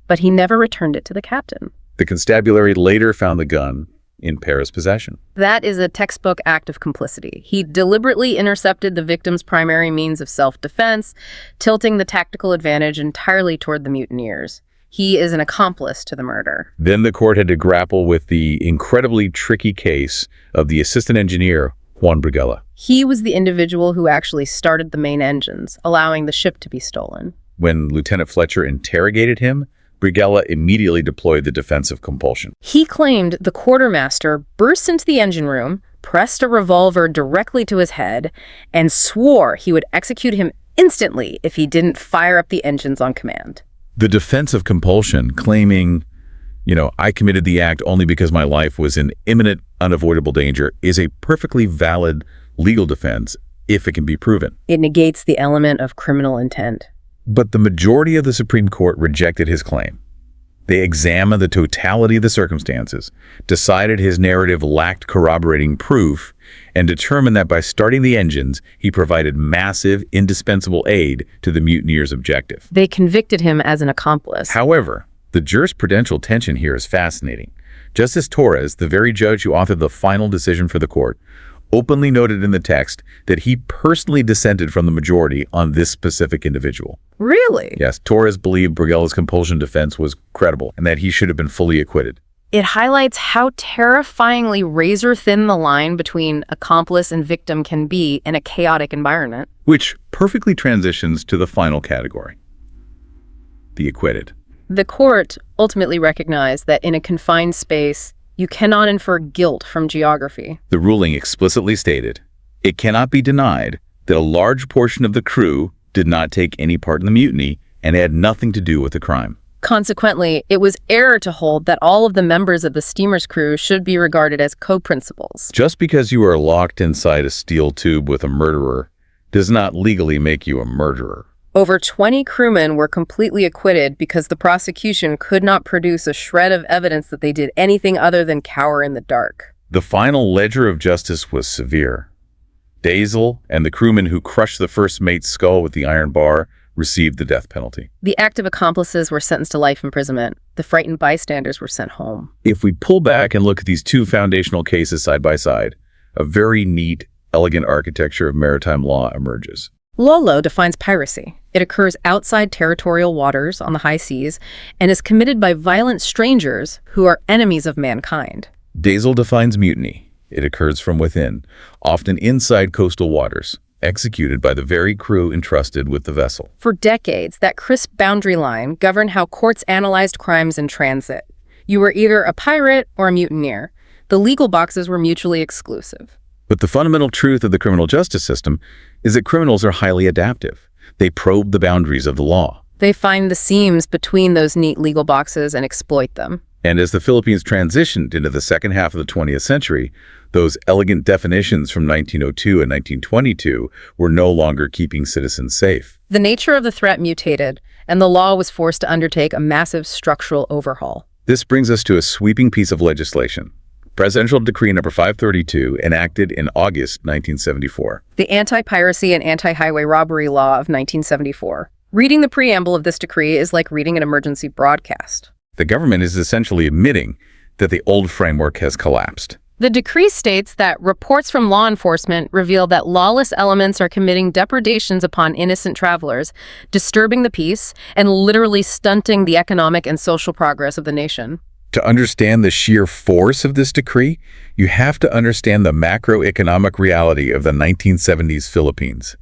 but he never returned it to the captain. The constabulary later found the gun in Parra's possession. That is a textbook act of complicity. He deliberately intercepted the victim's primary means of self-defense, tilting the tactical advantage entirely toward the mutineers. He is an accomplice to the murder. Then the court had to grapple with the incredibly tricky case of the assistant engineer, Juan Brigella. He was the individual who actually started the main engines, allowing the ship to be stolen. When Lieutenant Fletcher interrogated him, Brigella immediately deployed the defense of compulsion. He claimed the quartermaster burst into the engine room, pressed a revolver directly to his head, and swore he would execute him instantly if he didn't fire up the engines on command. The defense of compulsion, claiming, I committed the act only because my life was in imminent, unavoidable danger, is a perfectly valid legal defense if it can be proven. It negates the element of criminal intent. But the majority of the Supreme Court rejected his claim. They examined the totality of the circumstances, decided his narrative lacked corroborating proof, and determined that by starting the engines, he provided massive, indispensable aid to the mutineers' objective. They convicted him as an accomplice. However, the jurisprudential tension here is fascinating. Justice Torres, the very judge who authored the final decision for the court, openly noted in the text that he personally dissented from the majority on this specific individual. Really? Yes, Torres believed Brigella's compulsion defense was credible and that he should have been fully acquitted. It highlights how terrifyingly razor-thin the line between accomplice and victim can be in a chaotic environment. Which perfectly transitions to the final category, the acquitted. The court ultimately recognized that in a confined space, You cannot infer guilt from geography. The ruling explicitly stated, it cannot be denied that a large portion of the crew did not take any part in the mutiny and had nothing to do with the crime. Consequently, it was error to hold that all of the members of the steamer's crew should be regarded as co-principals. Just because you are locked inside a steel tube with a murderer does not legally make you a murderer. Over 20 crewmen were completely acquitted because the prosecution could not produce a shred of evidence that they did anything other than cower in the dark. The final ledger of justice was severe. Dazel and the crewman who crushed the first mate's skull with the iron bar received the death penalty. The active accomplices were sentenced to life imprisonment. The frightened bystanders were sent home. If we pull back and look at these two foundational cases side by side, a very neat, elegant architecture of maritime law emerges. Lolo defines piracy. It occurs outside territorial waters on the high seas and is committed by violent strangers who are enemies of mankind. Dazel defines mutiny. It occurs from within, often inside coastal waters, executed by the very crew entrusted with the vessel. For decades, that crisp boundary line governed how courts analyzed crimes in transit. You were either a pirate or a mutineer. The legal boxes were mutually exclusive. But the fundamental truth of the criminal justice system is that criminals are highly adaptive. They probe the boundaries of the law. They find the seams between those neat legal boxes and exploit them. And as the Philippines transitioned into the second half of the 20th century, those elegant definitions from 1902 and 1922 were no longer keeping citizens safe. The nature of the threat mutated, and the law was forced to undertake a massive structural overhaul. This brings us to a sweeping piece of legislation. Presidential Decree Number 532, enacted in August 1974. The Anti-Piracy and Anti-Highway Robbery Law of 1974. Reading the preamble of this decree is like reading an emergency broadcast. The government is essentially admitting that the old framework has collapsed. The decree states that reports from law enforcement reveal that lawless elements are committing depredations upon innocent travelers, disturbing the peace, and literally stunting the economic and social progress of the nation. To understand the sheer force of this decree, you have to understand the macroeconomic reality of the 1970s Philippines.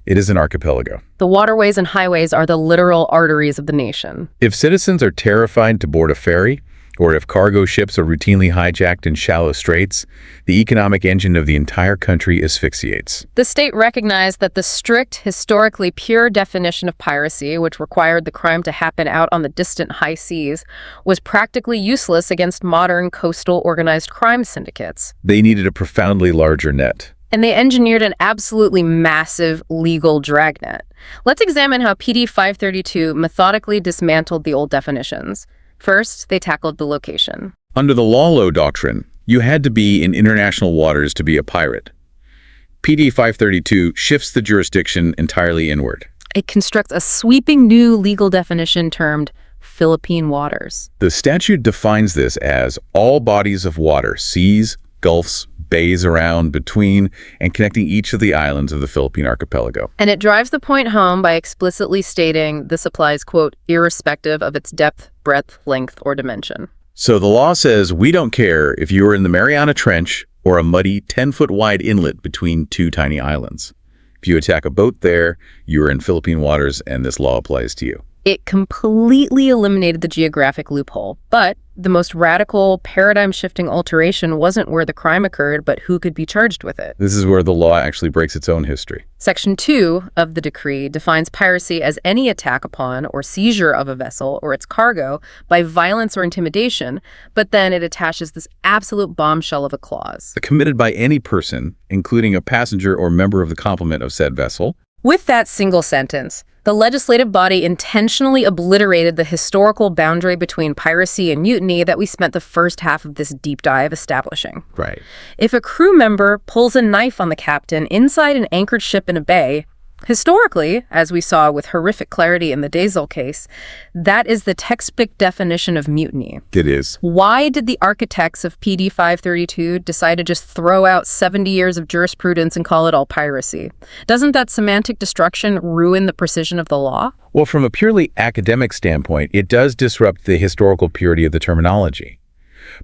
It is an archipelago. The waterways and highways are the literal arteries of the nation. If citizens are terrified to board a ferry, or if cargo ships are routinely hijacked in shallow straits, the economic engine of the entire country asphyxiates. The state recognized that the strict, historically pure definition of piracy, which required the crime to happen out on the distant high seas, was practically useless against modern coastal organized crime syndicates. They needed a profoundly larger net. And they engineered an absolutely massive legal dragnet. Let's examine how PD 532 methodically dismantled the old definitions. First, they tackled the location. Under the Lolo doctrine, you had to be in international waters to be a pirate. PD 532 shifts the jurisdiction entirely inward. It constructs a sweeping new legal definition termed Philippine waters. The statute defines this as all bodies of water, seas, gulfs, bays around, between, and connecting each of the islands of the Philippine archipelago. And it drives the point home by explicitly stating this applies, quote, irrespective of its depth, breadth, length, or dimension. So the law says we don't care if you are in the Mariana Trench or a muddy 10-foot wide inlet between two tiny islands. If you attack a boat there, you are in Philippine waters and this law applies to you. It completely eliminated the geographic loophole, but the most radical, paradigm-shifting alteration wasn't where the crime occurred, but who could be charged with it. This is where the law actually breaks its own history. Section 2 of the decree defines piracy as any attack upon or seizure of a vessel or its cargo by violence or intimidation, but then it attaches this absolute bombshell of a clause. Committed by any person, including a passenger or member of the complement of said vessel. With that single sentence, the legislative body intentionally obliterated the historical boundary between piracy and mutiny that we spent the first half of this deep dive establishing. Right. If a crew member pulls a knife on the captain inside an anchored ship in a bay, historically, as we saw with horrific clarity in the Dazel case, that is the textbook definition of mutiny. It is. Why did the architects of PD 532 decide to just throw out 70 years of jurisprudence and call it all piracy? Doesn't that semantic destruction ruin the precision of the law? Well, from a purely academic standpoint, it does disrupt the historical purity of the terminology.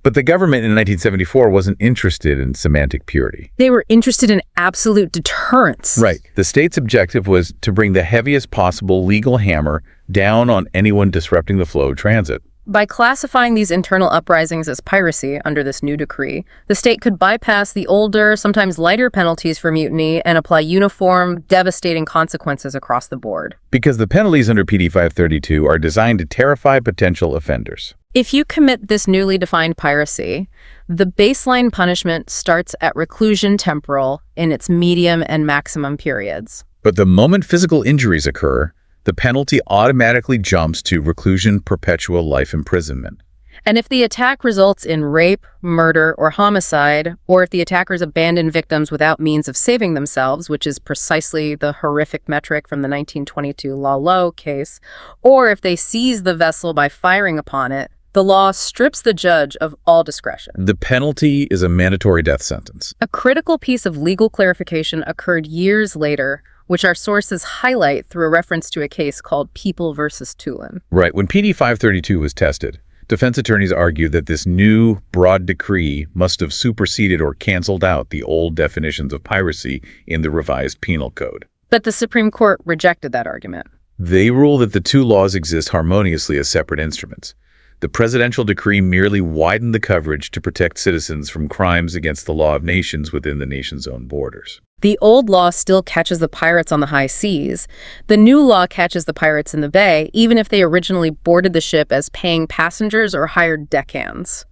But the government in 1974 wasn't interested in semantic purity. They were interested in absolute deterrence. Right. The state's objective was to bring the heaviest possible legal hammer down on anyone disrupting the flow of transit. By classifying these internal uprisings as piracy under this new decree, the state could bypass the older, sometimes lighter penalties for mutiny and apply uniform, devastating consequences across the board. Because the penalties under PD 532 are designed to terrify potential offenders. If you commit this newly defined piracy, the baseline punishment starts at reclusion temporal in its medium and maximum periods. But the moment physical injuries occur, the penalty automatically jumps to reclusion perpetual life imprisonment. And if the attack results in rape, murder, or homicide, or if the attackers abandon victims without means of saving themselves, which is precisely the horrific metric from the 1922 Lalo case, or if they seize the vessel by firing upon it, the law strips the judge of all discretion. The penalty is a mandatory death sentence. A critical piece of legal clarification occurred years later, which our sources highlight through a reference to a case called People versus Tulin. Right. When PD 532 was tested, defense attorneys argued that this new broad decree must have superseded or canceled out the old definitions of piracy in the Revised Penal Code. But the Supreme Court rejected that argument. They ruled that the two laws exist harmoniously as separate instruments. The presidential decree merely widened the coverage to protect citizens from crimes against the law of nations within the nation's own borders. The old law still catches the pirates on the high seas. The new law catches the pirates in the bay, even if they originally boarded the ship as paying passengers or hired deckhands.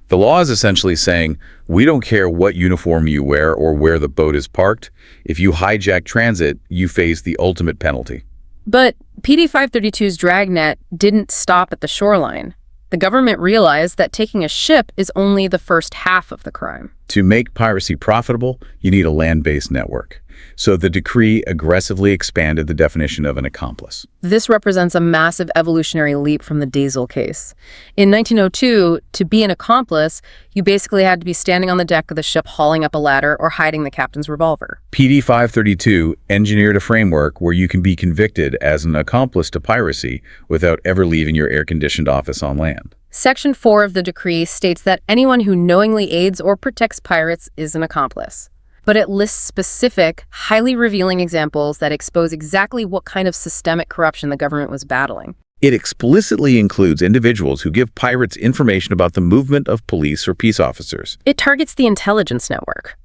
The law is essentially saying, we don't care what uniform you wear or where the boat is parked. If you hijack transit, you face the ultimate penalty. But PD 532's dragnet didn't stop at the shoreline. The government realized that taking a ship is only the first half of the crime. To make piracy profitable, you need a land-based network. So the decree aggressively expanded the definition of an accomplice. This represents a massive evolutionary leap from the Diesel case. In 1902, to be an accomplice, you basically had to be standing on the deck of the ship hauling up a ladder or hiding the captain's revolver. PD 532 engineered a framework where you can be convicted as an accomplice to piracy without ever leaving your air-conditioned office on land. Section 4 of the decree states that anyone who knowingly aids or protects pirates is an accomplice. But it lists specific, highly revealing examples that expose exactly what kind of systemic corruption the government was battling. It explicitly includes individuals who give pirates information about the movement of police or peace officers. It targets the intelligence network.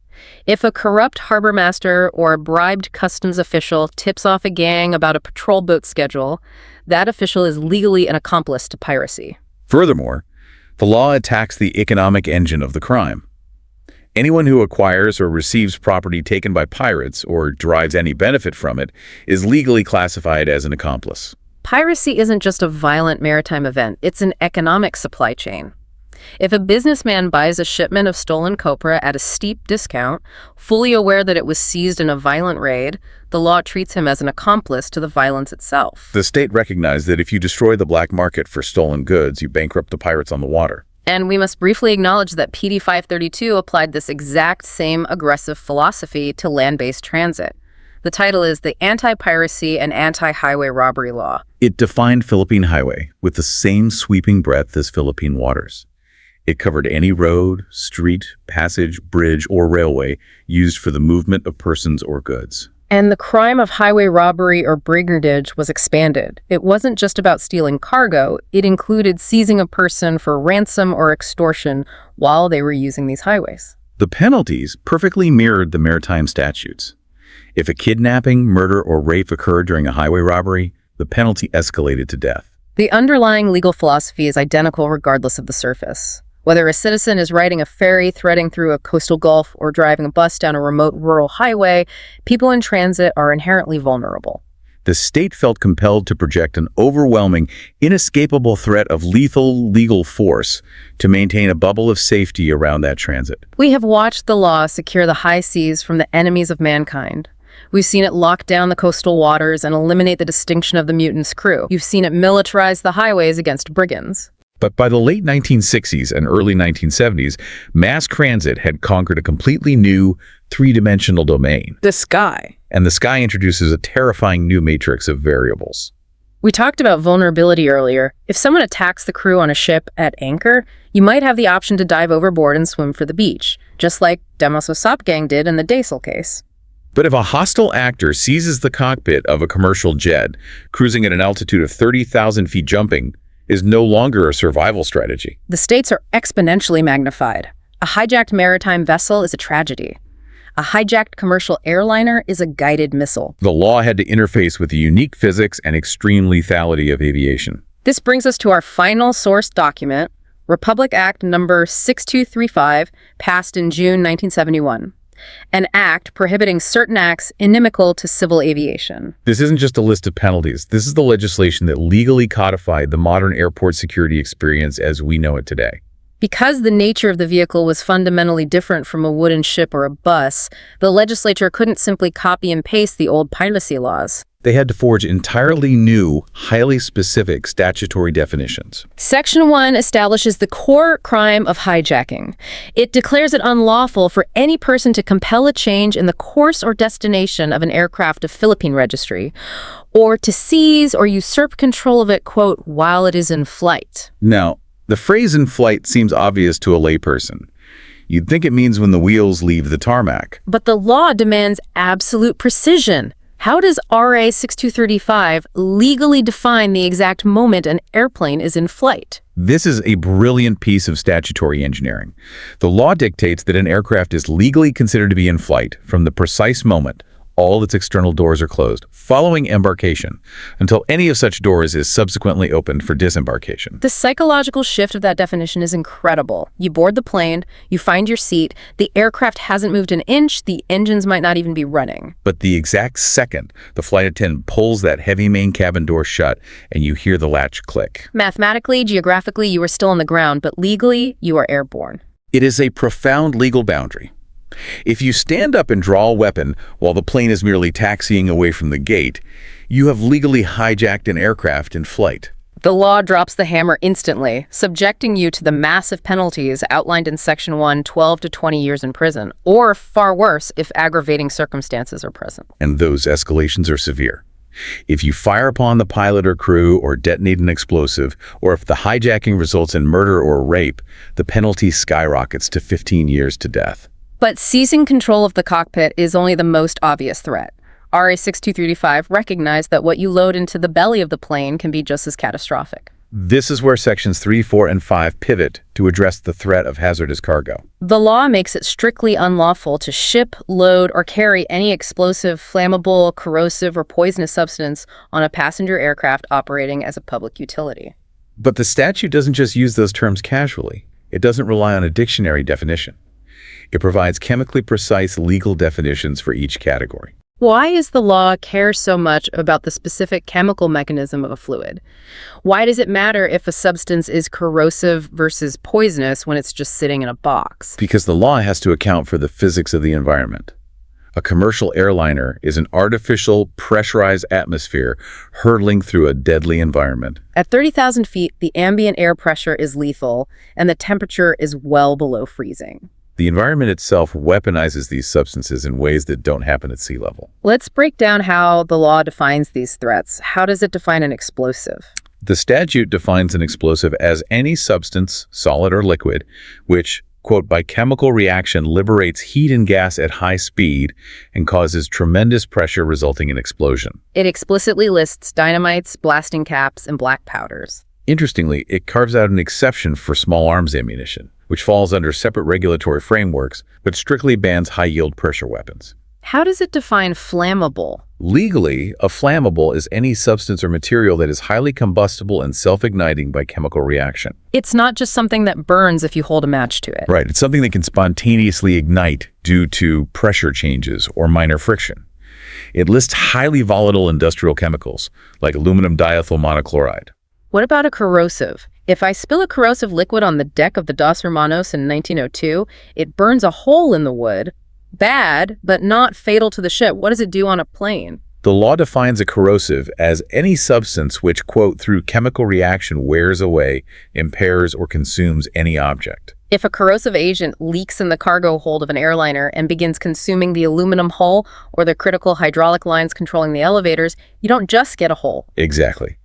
If a corrupt harbor master or a bribed customs official tips off a gang about a patrol boat schedule, that official is legally an accomplice to piracy. Furthermore, the law attacks the economic engine of the crime. Anyone who acquires or receives property taken by pirates or derives any benefit from it is legally classified as an accomplice. Piracy isn't just a violent maritime event, it's an economic supply chain. If a businessman buys a shipment of stolen copra at a steep discount, fully aware that it was seized in a violent raid, the law treats him as an accomplice to the violence itself. The state recognized that if you destroy the black market for stolen goods, you bankrupt the pirates on the water. And we must briefly acknowledge that PD 532 applied this exact same aggressive philosophy to land-based transit. The title is the Anti-Piracy and Anti-Highway Robbery Law. It defined Philippine highway with the same sweeping breadth as Philippine waters. It covered any road, street, passage, bridge, or railway used for the movement of persons or goods. And the crime of highway robbery or brigandage was expanded. It wasn't just about stealing cargo, it included seizing a person for ransom or extortion while they were using these highways. The penalties perfectly mirrored the maritime statutes. If a kidnapping, murder, or rape occurred during a highway robbery, the penalty escalated to death. The underlying legal philosophy is identical regardless of the surface. Whether a citizen is riding a ferry threading through a coastal gulf or driving a bus down a remote rural highway, people in transit are inherently vulnerable. The state felt compelled to project an overwhelming, inescapable threat of lethal legal force to maintain a bubble of safety around that transit. We have watched the law secure the high seas from the enemies of mankind. We've seen it lock down the coastal waters and eliminate the distinction of the mutant's crew. You've seen it militarize the highways against brigands. But by the late 1960s and early 1970s, mass transit had conquered a completely new, three-dimensional domain. The sky. And the sky introduces a terrifying new matrix of variables. We talked about vulnerability earlier. If someone attacks the crew on a ship at anchor, you might have the option to dive overboard and swim for the beach, just like Demos Osop Gang did in the Diesel case. But if a hostile actor seizes the cockpit of a commercial jet, cruising at an altitude of 30,000 feet jumping, is no longer a survival strategy. The stakes are exponentially magnified. A hijacked maritime vessel is a tragedy. A hijacked commercial airliner is a guided missile. The law had to interface with the unique physics and extreme lethality of aviation. This brings us to our final source document, Republic Act number 6235, passed in June 1971. An act prohibiting certain acts inimical to civil aviation. This isn't just a list of penalties. This is the legislation that legally codified the modern airport security experience as we know it today. Because the nature of the vehicle was fundamentally different from a wooden ship or a bus, the legislature couldn't simply copy and paste the old piracy laws. They had to forge entirely new, highly specific statutory definitions. Section 1 establishes the core crime of hijacking. It declares it unlawful for any person to compel a change in the course or destination of an aircraft of Philippine registry, or to seize or usurp control of it, quote, while it is in flight. Now, the phrase "in flight" seems obvious to a layperson. You'd think it means when the wheels leave the tarmac. But the law demands absolute precision. How does RA 6235 legally define the exact moment an airplane is in flight? This is a brilliant piece of statutory engineering. The law dictates that an aircraft is legally considered to be in flight from the precise moment all its external doors are closed, following embarkation, until any of such doors is subsequently opened for disembarkation. The psychological shift of that definition is incredible. You board the plane, you find your seat, the aircraft hasn't moved an inch, the engines might not even be running. But the exact second the flight attendant pulls that heavy main cabin door shut and you hear the latch click. Mathematically, geographically, you are still on the ground, but legally, you are airborne. It is a profound legal boundary. If you stand up and draw a weapon while the plane is merely taxiing away from the gate, you have legally hijacked an aircraft in flight. The law drops the hammer instantly, subjecting you to the massive penalties outlined in Section 1, 12 to 20 years in prison, or far worse if aggravating circumstances are present. And those escalations are severe. If you fire upon the pilot or crew or detonate an explosive, or if the hijacking results in murder or rape, the penalty skyrockets to 15 years to death. But seizing control of the cockpit is only the most obvious threat. RA 6235 recognized that what you load into the belly of the plane can be just as catastrophic. This is where Sections 3, 4, and 5 pivot to address the threat of hazardous cargo. The law makes it strictly unlawful to ship, load, or carry any explosive, flammable, corrosive, or poisonous substance on a passenger aircraft operating as a public utility. But the statute doesn't just use those terms casually. It doesn't rely on a dictionary definition. It provides chemically precise legal definitions for each category. Why does the law care so much about the specific chemical mechanism of a fluid? Why does it matter if a substance is corrosive versus poisonous when it's just sitting in a box? Because the law has to account for the physics of the environment. A commercial airliner is an artificial, pressurized atmosphere hurtling through a deadly environment. At 30,000 feet, the ambient air pressure is lethal, and the temperature is well below freezing. The environment itself weaponizes these substances in ways that don't happen at sea level. Let's break down how the law defines these threats. How does it define an explosive? The statute defines an explosive as any substance, solid or liquid, which, quote, by chemical reaction liberates heat and gas at high speed and causes tremendous pressure resulting in explosion. It explicitly lists dynamites, blasting caps, and black powders. Interestingly, it carves out an exception for small arms ammunition, which falls under separate regulatory frameworks, but strictly bans high-yield pressure weapons. How does it define flammable? Legally, a flammable is any substance or material that is highly combustible and self-igniting by chemical reaction. It's not just something that burns if you hold a match to it. Right, it's something that can spontaneously ignite due to pressure changes or minor friction. It lists highly volatile industrial chemicals, like aluminum diethyl monochloride. What about a corrosive? If I spill a corrosive liquid on the deck of the Dos Hermanos in 1902, it burns a hole in the wood. Bad, but not fatal to the ship. What does it do on a plane? The law defines a corrosive as any substance which, quote, through chemical reaction wears away, impairs, or consumes any object. If a corrosive agent leaks in the cargo hold of an airliner and begins consuming the aluminum hull or the critical hydraulic lines controlling the elevators, you don't just get a hole. Exactly.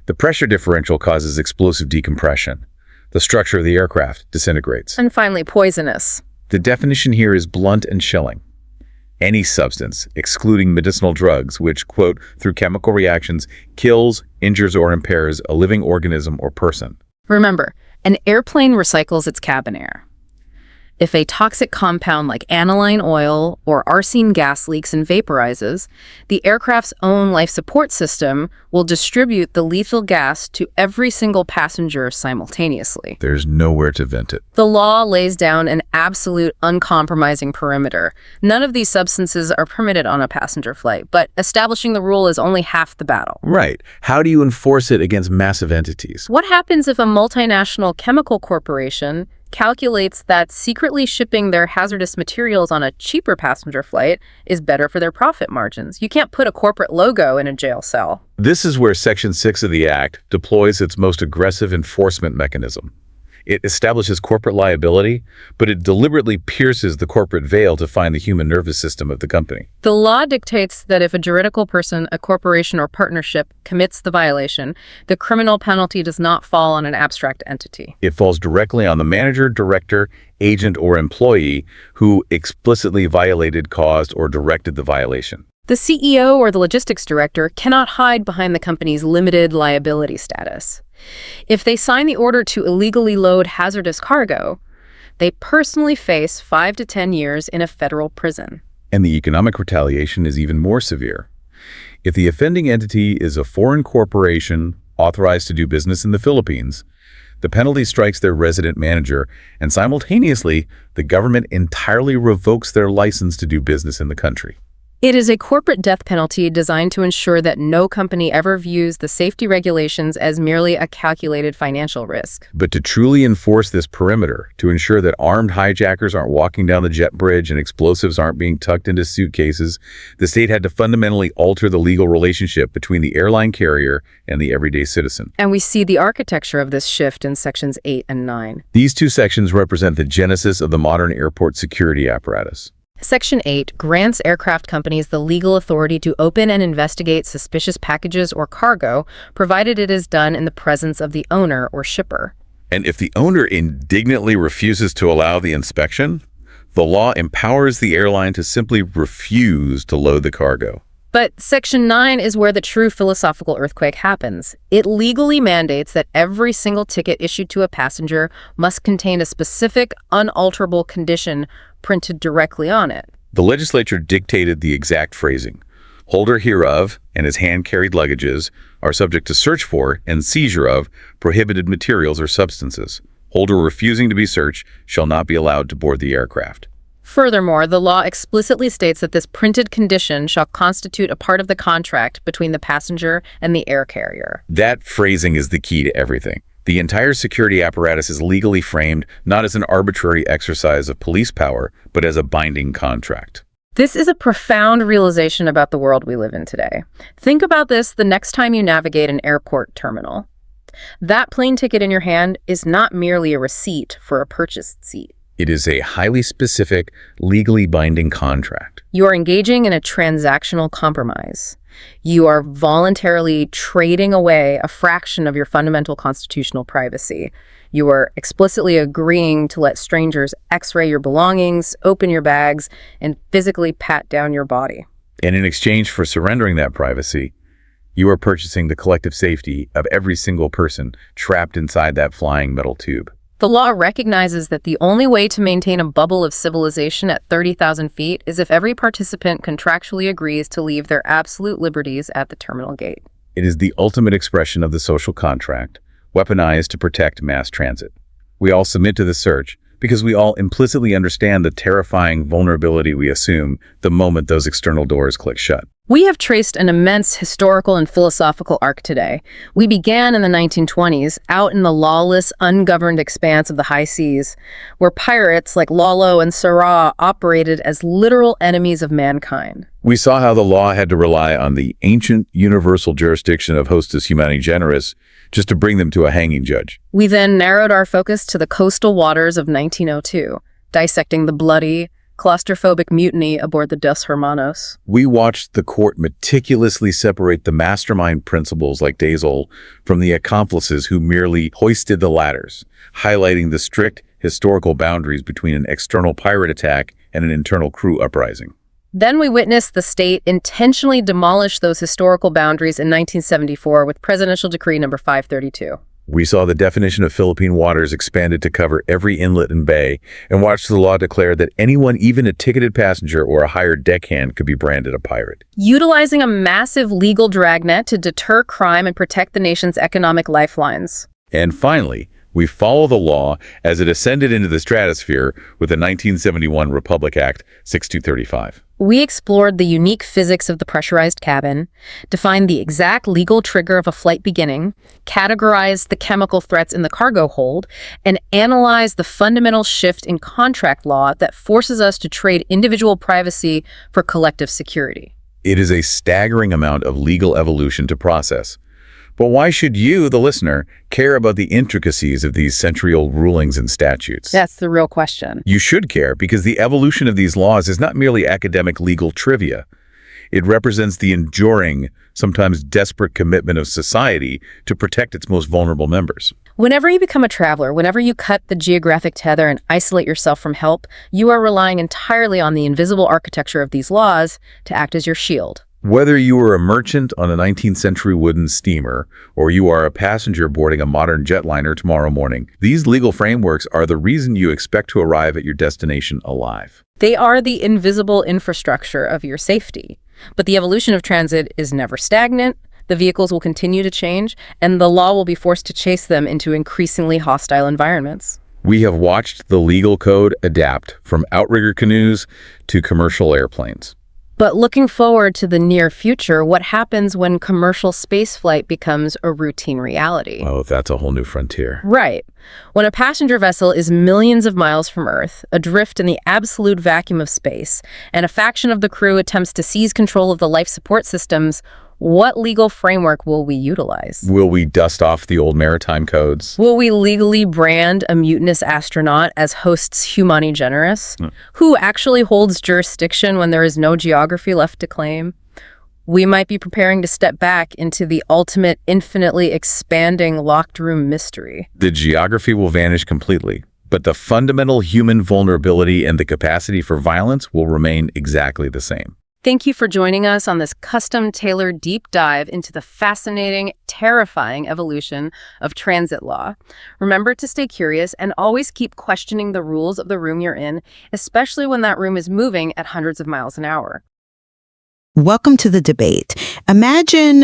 The pressure differential causes explosive decompression. The structure of the aircraft disintegrates. And finally, poisonous. The definition here is blunt and chilling. any substance, excluding medicinal drugs, which, quote, through chemical reactions, kills, injures, or impairs a living organism or person. Remember, an airplane recycles its cabin air. If a toxic compound like aniline oil or arsine gas leaks and vaporizes, the aircraft's own life support system will distribute the lethal gas to every single passenger simultaneously. There's nowhere to vent it. The law lays down an absolute uncompromising perimeter. None of these substances are permitted on a passenger flight, but establishing the rule is only half the battle. Right. How do you enforce it against massive entities? What happens if a multinational chemical corporation calculates that secretly shipping their hazardous materials on a cheaper passenger flight is better for their profit margins? You can't put a corporate logo in a jail cell. This is where Section 6 of the Act deploys its most aggressive enforcement mechanism. It establishes corporate liability, but it deliberately pierces the corporate veil to find the human nervous system of the company. The law dictates that if a juridical person, a corporation, or partnership commits the violation, the criminal penalty does not fall on an abstract entity. It falls directly on the manager, director, agent, or employee who explicitly violated, caused, or directed the violation. The CEO or the logistics director cannot hide behind the company's limited liability status. If they sign the order to illegally load hazardous cargo, they personally face 5 to 10 years in a federal prison. And the economic retaliation is even more severe. If the offending entity is a foreign corporation authorized to do business in the Philippines, the penalty strikes their resident manager, and simultaneously, the government entirely revokes their license to do business in the country. It is a corporate death penalty designed to ensure that no company ever views the safety regulations as merely a calculated financial risk. But to truly enforce this perimeter, to ensure that armed hijackers aren't walking down the jet bridge and explosives aren't being tucked into suitcases, the state had to fundamentally alter the legal relationship between the airline carrier and the everyday citizen. And we see the architecture of this shift in Sections 8 and 9. These two sections represent the genesis of the modern airport security apparatus. Section 8 grants aircraft companies the legal authority to open and investigate suspicious packages or cargo, provided it is done in the presence of the owner or shipper. And if the owner indignantly refuses to allow the inspection, the law empowers the airline to simply refuse to load the cargo. But Section 9 is where the true philosophical earthquake happens. It legally mandates that every single ticket issued to a passenger must contain a specific, unalterable condition printed directly on it. The legislature dictated the exact phrasing. Holder hereof and his hand-carried luggages are subject to search for and seizure of prohibited materials or substances. Holder refusing to be searched shall not be allowed to board the aircraft. Furthermore, the law explicitly states that this printed condition shall constitute a part of the contract between the passenger and the air carrier. That phrasing is the key to everything. The entire security apparatus is legally framed not as an arbitrary exercise of police power, but as a binding contract. This is a profound realization about the world we live in today. Think about this the next time you navigate an airport terminal. That plane ticket in your hand is not merely a receipt for a purchased seat. It is a highly specific, legally binding contract. You are engaging in a transactional compromise. You are voluntarily trading away a fraction of your fundamental constitutional privacy. You are explicitly agreeing to let strangers x-ray your belongings, open your bags, and physically pat down your body. And in exchange for surrendering that privacy, you are purchasing the collective safety of every single person trapped inside that flying metal tube. The law recognizes that the only way to maintain a bubble of civilization at 30,000 feet is if every participant contractually agrees to leave their absolute liberties at the terminal gate. It is the ultimate expression of the social contract, weaponized to protect mass transit. We all submit to the search because we all implicitly understand the terrifying vulnerability we assume the moment those external doors click shut. We have traced an immense historical and philosophical arc today. We began in the 1920s, out in the lawless, ungoverned expanse of the high seas, where pirates like Lalo and Sirrah operated as literal enemies of mankind. We saw how the law had to rely on the ancient universal jurisdiction of hostis humani generis just to bring them to a hanging judge. We then narrowed our focus to the coastal waters of 1902, dissecting the bloody, claustrophobic mutiny aboard the Dos Hermanos. We watched the court meticulously separate the mastermind principals like Dazel from the accomplices who merely hoisted the ladders, highlighting the strict historical boundaries between an external pirate attack and an internal crew uprising. Then we witnessed the state intentionally demolish those historical boundaries in 1974 with Presidential Decree number 532. We saw the definition of Philippine waters expanded to cover every inlet and bay, and watched the law declare that anyone, even a ticketed passenger or a hired deckhand, could be branded a pirate. Utilizing a massive legal dragnet to deter crime and protect the nation's economic lifelines. And finally, we follow the law as it ascended into the stratosphere with the 1971 Republic Act 6235. We explored the unique physics of the pressurized cabin, defined the exact legal trigger of a flight beginning, categorized the chemical threats in the cargo hold, and analyzed the fundamental shift in contract law that forces us to trade individual privacy for collective security. It is a staggering amount of legal evolution to process. But why should you, the listener, care about the intricacies of these century-old rulings and statutes? That's the real question. You should care because the evolution of these laws is not merely academic legal trivia. It represents the enduring, sometimes desperate commitment of society to protect its most vulnerable members. Whenever you become a traveler, whenever you cut the geographic tether and isolate yourself from help, you are relying entirely on the invisible architecture of these laws to act as your shield. Whether you are a merchant on a 19th century wooden steamer or you are a passenger boarding a modern jetliner tomorrow morning, these legal frameworks are the reason you expect to arrive at your destination alive. They are the invisible infrastructure of your safety. But the evolution of transit is never stagnant. The vehicles will continue to change, and the law will be forced to chase them into increasingly hostile environments. We have watched the legal code adapt from outrigger canoes to commercial airplanes. But looking forward to the near future, what happens when commercial spaceflight becomes a routine reality? Oh, that's a whole new frontier. Right. When a passenger vessel is millions of miles from Earth, adrift in the absolute vacuum of space, and a faction of the crew attempts to seize control of the life support systems, what legal framework will we utilize? Will we dust off the old maritime codes? Will we legally brand a mutinous astronaut as hosts humani generis? Who actually holds jurisdiction when there is no geography left to claim? We might be preparing to step back into the ultimate, infinitely expanding locked room mystery. The geography will vanish completely, but the fundamental human vulnerability and the capacity for violence will remain exactly the same. Thank you for joining us on this custom-tailored deep dive into the fascinating, terrifying evolution of transit law. Remember to stay curious and always keep questioning the rules of the room you're in, especially when that room is moving at hundreds of miles an hour. Welcome to the debate. Imagine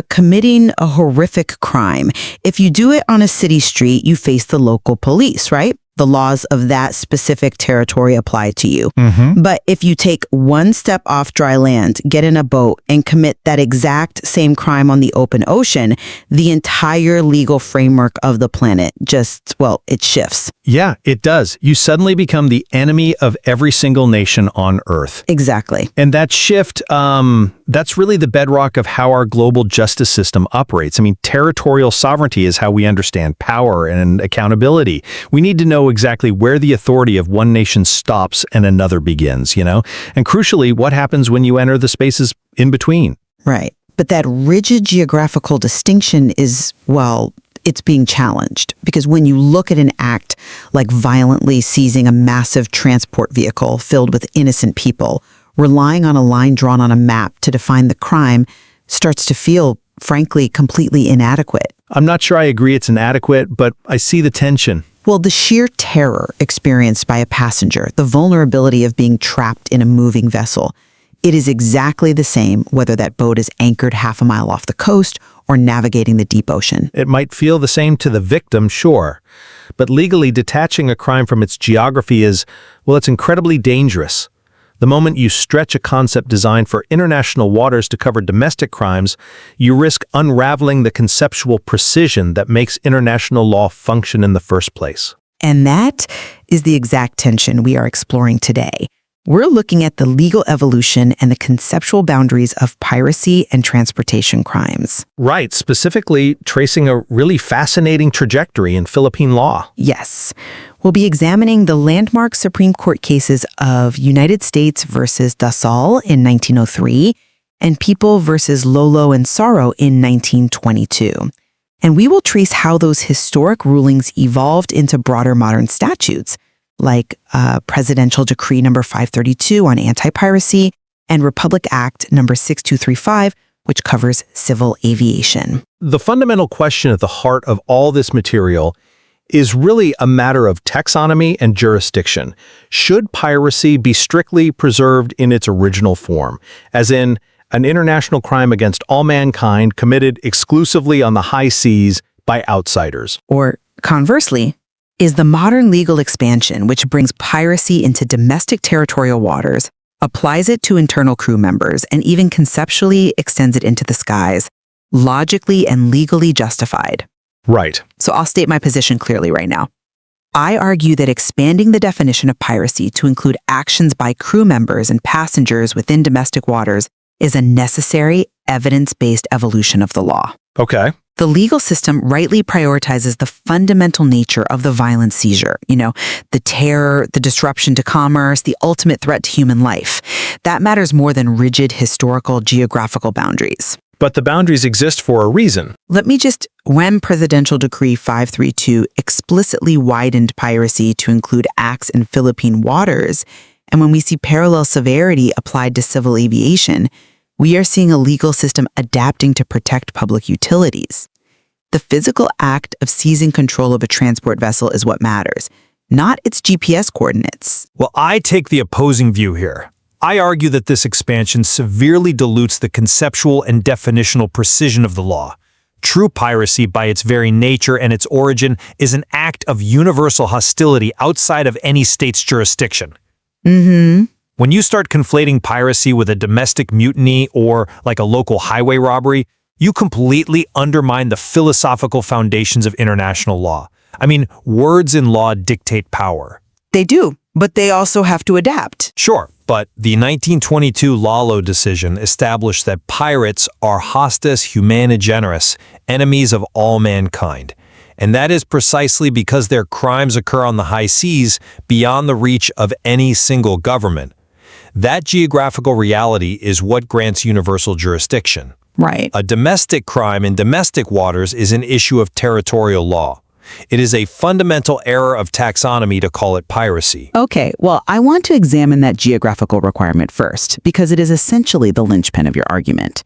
committing a horrific crime. If you do it on a city street, you face the local police, right? The laws of that specific territory apply to you. But if you take one step off dry land, get in a boat, and commit that exact same crime on the open ocean, the entire legal framework of the planet just, well, it shifts. Yeah, it does. You suddenly become the enemy of every single nation on Earth. Exactly. And that shift, that's really the bedrock of how our global justice system operates. I mean, territorial sovereignty is how we understand power and accountability. We need to know exactly where the authority of one nation stops and another begins, you know? And crucially, what happens when you enter the spaces in between? Right. But that rigid geographical distinction is, well, it's being challenged, because when you look at an act like violently seizing a massive transport vehicle filled with innocent people, relying on a line drawn on a map to define the crime starts to feel, frankly, completely inadequate. I'm not sure I agree it's inadequate, but I see the tension. Well, the sheer terror experienced by a passenger, the vulnerability of being trapped in a moving vessel, it is exactly the same whether that boat is anchored half a mile off the coast or navigating the deep ocean. It might feel the same to the victim, sure. But legally detaching a crime from its geography is, well, it's incredibly dangerous. The moment you stretch a concept designed for international waters to cover domestic crimes, you risk unraveling the conceptual precision that makes international law function in the first place. And that is the exact tension we are exploring today. We're looking at the legal evolution and the conceptual boundaries of piracy and transportation crimes. Right, specifically tracing a really fascinating trajectory in Philippine law. Yes. We'll be examining the landmark Supreme Court cases of United States versus Dasal in 1903 and People versus Lolo and Saro in 1922. And we will trace how those historic rulings evolved into broader modern statutes, like Presidential Decree number 532 on anti-piracy and Republic Act number 6235, which covers civil aviation. The fundamental question at the heart of all this material is really a matter of taxonomy and jurisdiction. Should piracy be strictly preserved in its original form, as in an international crime against all mankind committed exclusively on the high seas by outsiders? Or conversely, is the modern legal expansion, which brings piracy into domestic territorial waters, applies it to internal crew members, and even conceptually extends it into the skies, logically and legally justified? Right. So I'll state my position clearly right now. I argue that expanding the definition of piracy to include actions by crew members and passengers within domestic waters is a necessary, evidence-based evolution of the law. Okay. The legal system rightly prioritizes the fundamental nature of the violent seizure, the terror, the disruption to commerce, the ultimate threat to human life. That matters more than rigid historical geographical boundaries. But the boundaries exist for a reason. When Presidential Decree 532 explicitly widened piracy to include acts in Philippine waters, and when we see parallel severity applied to civil aviation, we are seeing a legal system adapting to protect public utilities. The physical act of seizing control of a transport vessel is what matters, not its GPS coordinates. Well, I take the opposing view here. I argue that this expansion severely dilutes the conceptual and definitional precision of the law. True piracy, by its very nature and its origin, is an act of universal hostility outside of any state's jurisdiction. When you start conflating piracy with a domestic mutiny or like a local highway robbery, you completely undermine the philosophical foundations of international law. I mean, words in law dictate power. They do, but they also have to adapt. Sure, but the 1922 Lalo decision established that pirates are hostis humani generis, enemies of all mankind. And that is precisely because their crimes occur on the high seas beyond the reach of any single government. That geographical reality is what grants universal jurisdiction. Right. A domestic crime in domestic waters is an issue of territorial law. It is a fundamental error of taxonomy to call it piracy. Okay, well, I want to examine that geographical requirement first, because it is essentially the linchpin of your argument.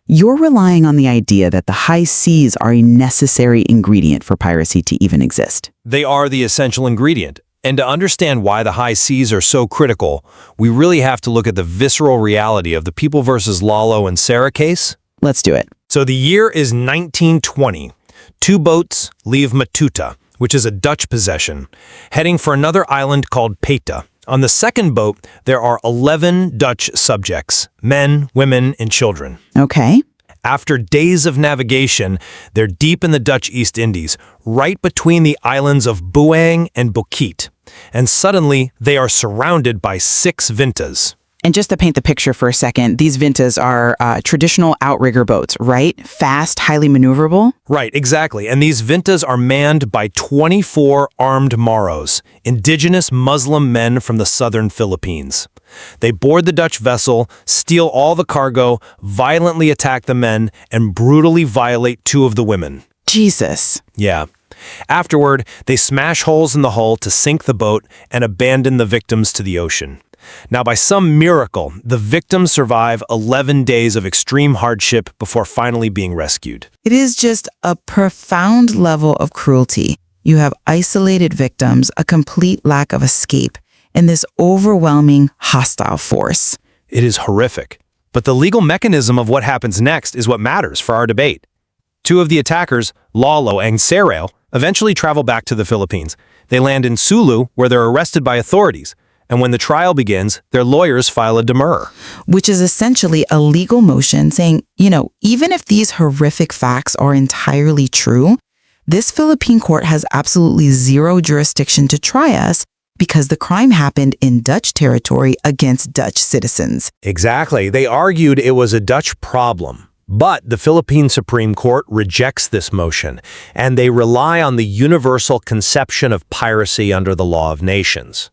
You're relying on the idea that the high seas are a necessary ingredient for piracy to even exist. They are the essential ingredient. And to understand why the high seas are so critical, we really have to look at the visceral reality of the People versus Lalo and Sarah case. Let's do it. So the year is 1920. Two boats leave Matuta, which is a Dutch possession, heading for another island called Peta. On the second boat, there are 11 Dutch subjects, men, women, and children. Okay. After days of navigation, they're deep in the Dutch East Indies, right between the islands of Buang and Bukit. And suddenly, they are surrounded by 6 vintas. And just to paint the picture for a second, these vintas are traditional outrigger boats, right? Fast, highly maneuverable? Right, exactly. And these vintas are manned by 24 armed Maros, indigenous Muslim men from the southern Philippines. They board the Dutch vessel, steal all the cargo, violently attack the men, and brutally violate 2 of the women. Jesus. Yeah. Afterward, they smash holes in the hull to sink the boat and abandon the victims to the ocean. Now, by some miracle, the victims survive 11 days of extreme hardship before finally being rescued. It is just a profound level of cruelty. You have isolated victims, a complete lack of escape, and this overwhelming hostile force. It is horrific. But the legal mechanism of what happens next is what matters for our debate. 2 of the attackers, Lalo and Sarah, eventually travel back to the Philippines. They land in Sulu, where they're arrested by authorities. And when the trial begins, their lawyers file a demur. Which is essentially a legal motion saying, even if these horrific facts are entirely true, this Philippine court has absolutely zero jurisdiction to try us because the crime happened in Dutch territory against Dutch citizens. Exactly. They argued it was a Dutch problem. But the Philippine Supreme Court rejects this motion, and they rely on the universal conception of piracy under the law of nations.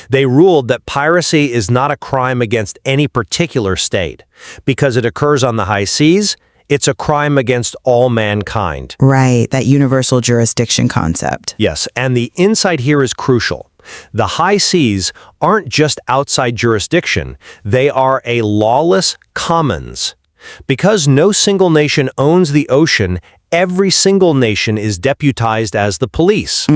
They ruled that piracy is not a crime against any particular state. Because it occurs on the high seas, it's a crime against all mankind. Right, that universal jurisdiction concept. Yes, and the insight here is crucial. The high seas aren't just outside jurisdiction, they are a lawless commons. Because no single nation owns the ocean, every single nation is deputized as the police.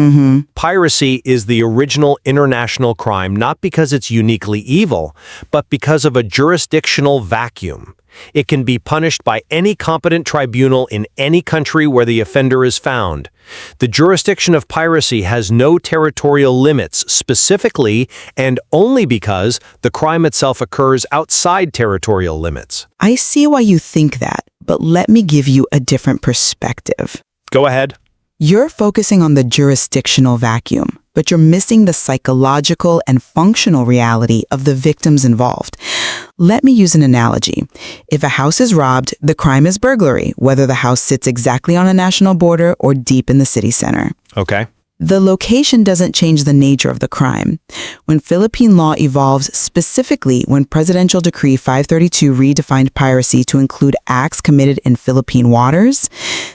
Piracy is the original international crime not because it's uniquely evil, but because of a jurisdictional vacuum. It can be punished by any competent tribunal in any country where the offender is found. The jurisdiction of piracy has no territorial limits specifically and only because the crime itself occurs outside territorial limits. I see why you think that, but let me give you a different perspective. Go ahead. You're focusing on the jurisdictional vacuum, but you're missing the psychological and functional reality of the victims involved. Let me use an analogy. If a house is robbed, the crime is burglary, whether the house sits exactly on a national border or deep in the city center. Okay. The location doesn't change the nature of the crime. When Philippine law evolves, specifically when Presidential Decree 532 redefined piracy to include acts committed in Philippine waters,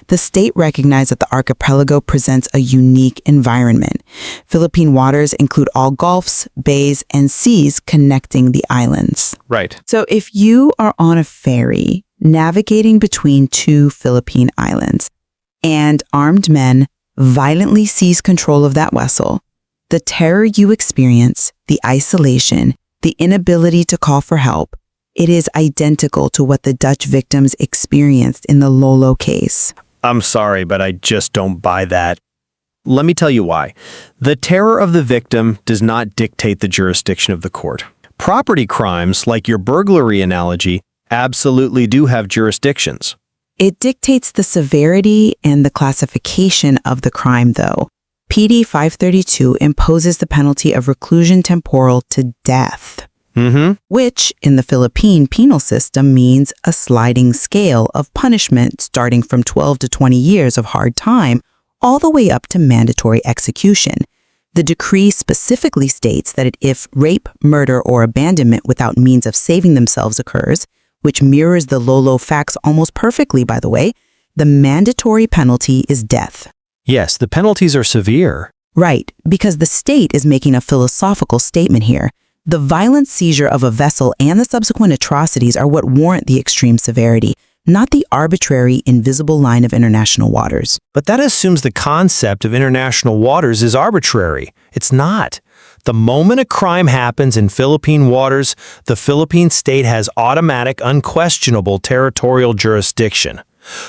the state recognized that the archipelago presents a unique environment. Philippine waters include all gulfs, bays, and seas connecting the islands. Right. So if you are on a ferry navigating between two Philippine islands and armed men violently seize control of that vessel, the terror you experience, the isolation, the inability to call for help, it is identical to what the Dutch victims experienced in the Lolo case. I'm sorry, but I just don't buy that. Let me tell you why. The terror of the victim does not dictate the jurisdiction of the court. Property crimes, like your burglary analogy, absolutely do have jurisdictions. It dictates the severity and the classification of the crime, though. PD 532 imposes the penalty of reclusion temporal to death, which in the Philippine penal system means a sliding scale of punishment starting from 12 to 20 years of hard time all the way up to mandatory execution. The decree specifically states that if rape, murder, or abandonment without means of saving themselves occurs, which mirrors the Lolo facts almost perfectly, by the way, the mandatory penalty is death. Yes, the penalties are severe. Right, because the state is making a philosophical statement here. The violent seizure of a vessel and the subsequent atrocities are what warrant the extreme severity, not the arbitrary, invisible line of international waters. But that assumes the concept of international waters is arbitrary. It's not. The moment a crime happens in Philippine waters, the Philippine state has automatic, unquestionable territorial jurisdiction.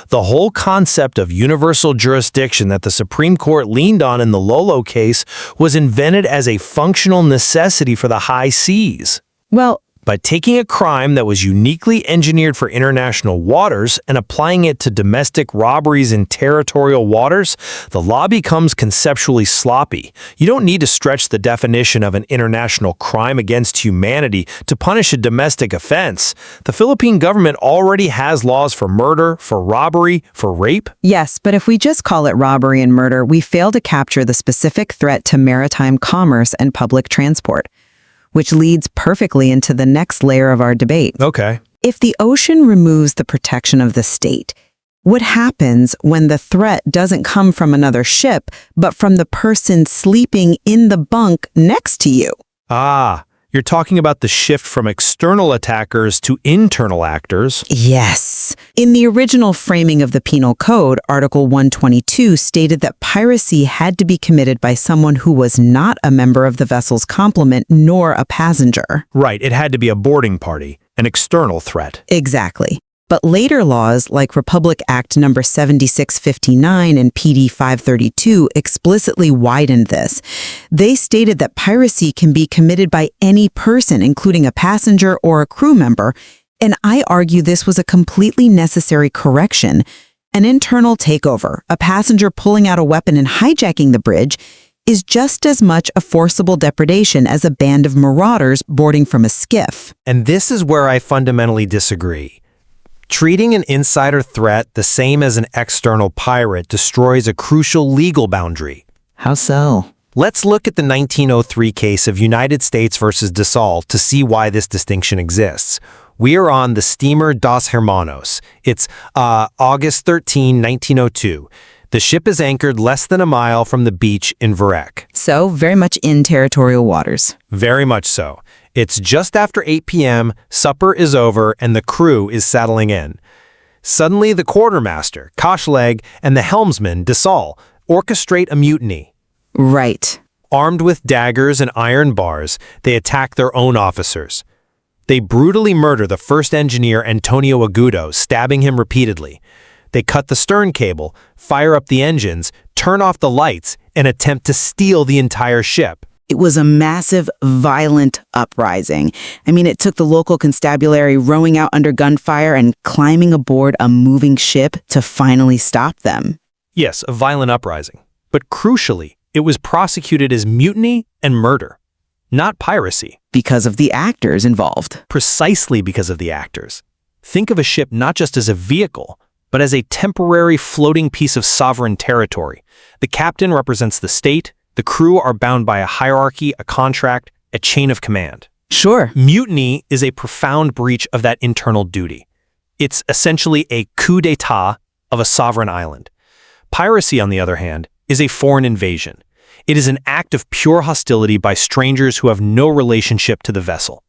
The whole concept of universal jurisdiction that the Supreme Court leaned on in the Lolo case was invented as a functional necessity for the high seas. Well, By taking a crime that was uniquely engineered for international waters and applying it to domestic robberies in territorial waters, the law becomes conceptually sloppy. You don't need to stretch the definition of an international crime against humanity to punish a domestic offense. The Philippine government already has laws for murder, for robbery, for rape. Yes, but if we just call it robbery and murder, we fail to capture the specific threat to maritime commerce and public transport, which leads perfectly into the next layer of our debate. Okay. If the ocean removes the protection of the state, what happens when the threat doesn't come from another ship, but from the person sleeping in the bunk next to you? You're talking about the shift from external attackers to internal actors. Yes. In the original framing of the Penal Code, Article 122 stated that piracy had to be committed by someone who was not a member of the vessel's complement nor a passenger. Right, it had to be a boarding party, an external threat. Exactly. But later laws like Republic Act No. 7659 and PD 532 explicitly widened this. They stated that piracy can be committed by any person, including a passenger or a crew member, and I argue this was a completely necessary correction. An internal takeover, a passenger pulling out a weapon and hijacking the bridge, is just as much a forcible depredation as a band of marauders boarding from a skiff. And this is where I fundamentally disagree. Treating an insider threat the same as an external pirate destroys a crucial legal boundary. How so? Let's look at the 1903 case of United States versus DeSalle to see why this distinction exists. We are on the steamer Dos Hermanos. It's August 13, 1902. The ship is anchored less than a mile from the beach in Vurek. So, very much in territorial waters. Very much so. It's just after 8 p.m., supper is over, and the crew is settling in. Suddenly, the quartermaster, Koshleg, and the helmsman, Desal, orchestrate a mutiny. Right. Armed with daggers and iron bars, they attack their own officers. They brutally murder the first engineer, Antonio Agudo, stabbing him repeatedly. They cut the stern cable, fire up the engines, turn off the lights, and attempt to steal the entire ship. It was a massive, violent uprising. I mean, it took the local constabulary rowing out under gunfire and climbing aboard a moving ship to finally stop them. Yes, a violent uprising. But crucially, it was prosecuted as mutiny and murder, not piracy. Because of the actors involved. Precisely because of the actors. Think of a ship not just as a vehicle, but as a temporary floating piece of sovereign territory. The captain represents the state. The crew are bound by a hierarchy, a contract, a chain of command. Sure. Mutiny is a profound breach of that internal duty. It's essentially a coup d'etat of a sovereign island. Piracy, on the other hand, is a foreign invasion. It is an act of pure hostility by strangers who have no relationship to the vessel.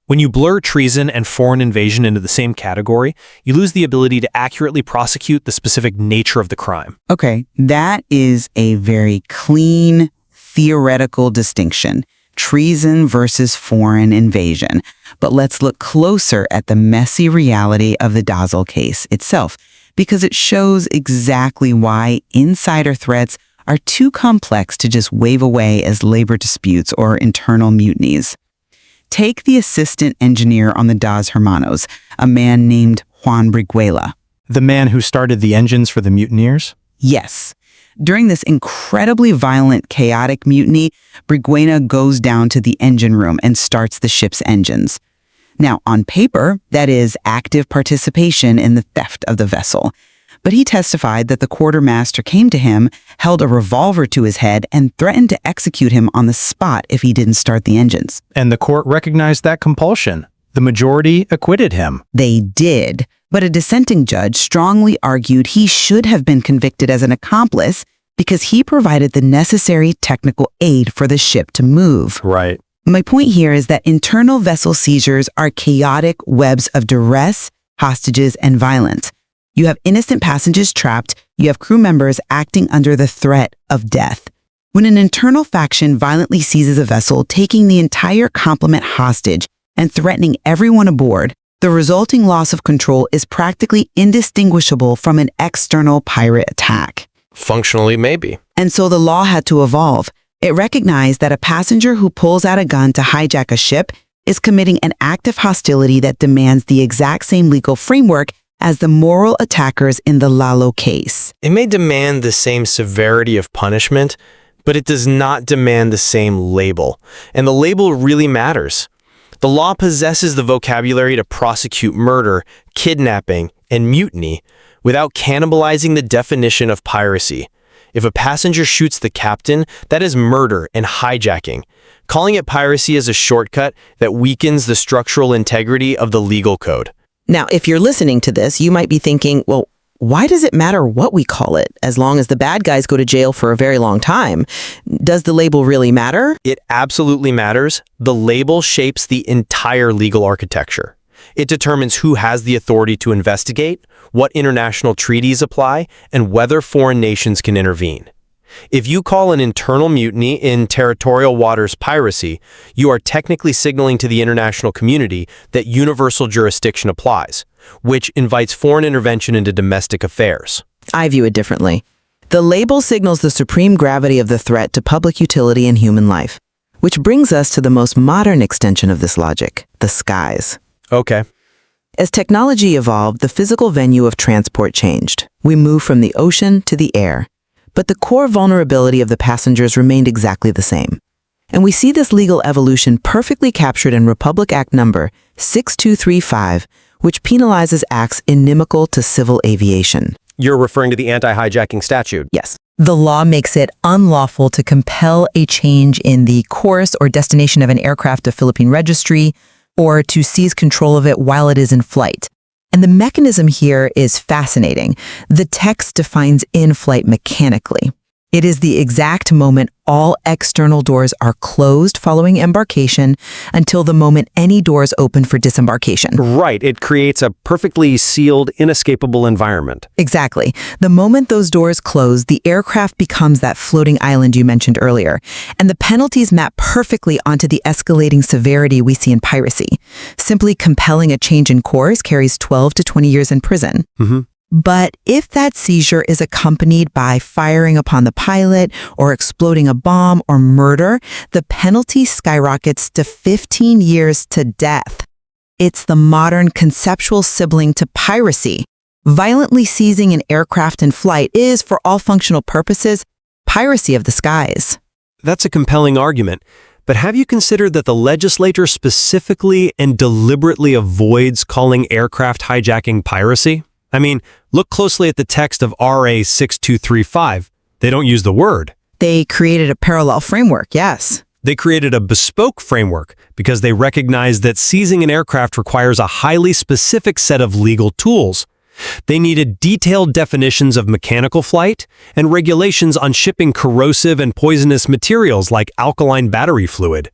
When you blur treason and foreign invasion into the same category, you lose the ability to accurately prosecute the specific nature of the crime. Okay, that is a very clean, theoretical distinction. Treason versus foreign invasion. But let's look closer at the messy reality of the Dazel case itself, because it shows exactly why insider threats are too complex to just wave away as labor disputes or internal mutinies. Take the assistant engineer on the Das Hermanos, a man named Juan Briguela. The man who started the engines for the mutineers? Yes. During this incredibly violent, chaotic mutiny, Briguela goes down to the engine room and starts the ship's engines. Now, on paper, that is active participation in the theft of the vessel. But he testified that the quartermaster came to him, held a revolver to his head, and threatened to execute him on the spot if he didn't start the engines. And the court recognized that compulsion. The majority acquitted him. They did, but a dissenting judge strongly argued he should have been convicted as an accomplice because he provided the necessary technical aid for the ship to move. Right. My point here is that internal vessel seizures are chaotic webs of duress, hostages, and violence. You have innocent passengers trapped, you have crew members acting under the threat of death. When an internal faction violently seizes a vessel, taking the entire complement hostage and threatening everyone aboard, the resulting loss of control is practically indistinguishable from an external pirate attack. Functionally, maybe. And so the law had to evolve. It recognized that a passenger who pulls out a gun to hijack a ship is committing an act of hostility that demands the exact same legal framework as the moral attackers in the Lalo case. It may demand the same severity of punishment, but it does not demand the same label. And the label really matters. The law possesses the vocabulary to prosecute murder, kidnapping, and mutiny without cannibalizing the definition of piracy. If a passenger shoots the captain, that is murder and hijacking. Calling it piracy is a shortcut that weakens the structural integrity of the legal code. Now, if you're listening to this, you might be thinking, well, why does it matter what we call it, as long as the bad guys go to jail for a very long time? Does the label really matter? It absolutely matters. The label shapes the entire legal architecture. It determines who has the authority to investigate, what international treaties apply, and whether foreign nations can intervene. If you call an internal mutiny in territorial waters piracy, you are technically signaling to the international community that universal jurisdiction applies, which invites foreign intervention into domestic affairs. I view it differently. The label signals the supreme gravity of the threat to public utility and human life, which brings us to the most modern extension of this logic, the skies. Okay. As technology evolved, the physical venue of transport changed. We moved from the ocean to the air. But the core vulnerability of the passengers remained exactly the same. And we see this legal evolution perfectly captured in Republic Act number 6235, which penalizes acts inimical to civil aviation. You're referring to the anti-hijacking statute? Yes. The law makes it unlawful to compel a change in the course or destination of an aircraft to Philippine registry or to seize control of it while it is in flight. And the mechanism here is fascinating. The text defines in-flight mechanically. It is the exact moment all external doors are closed following embarkation until the moment any doors open for disembarkation. Right, it creates a perfectly sealed, inescapable environment. Exactly. The moment those doors close, the aircraft becomes that floating island you mentioned earlier, and the penalties map perfectly onto the escalating severity we see in piracy. Simply compelling a change in course carries 12 to 20 years in prison. But if that seizure is accompanied by firing upon the pilot or exploding a bomb or murder, the penalty skyrockets to 15 years to death. It's the modern conceptual sibling to piracy. Violently seizing an aircraft in flight is, for all functional purposes, piracy of the skies. That's a compelling argument. But have you considered that the legislature specifically and deliberately avoids calling aircraft hijacking piracy? I mean, look closely at the text of RA 6235. They don't use the word. They created a parallel framework, yes. They created a bespoke framework because they recognized that seizing an aircraft requires a highly specific set of legal tools. They needed detailed definitions of mechanical flight and regulations on shipping corrosive and poisonous materials like alkaline battery fluid.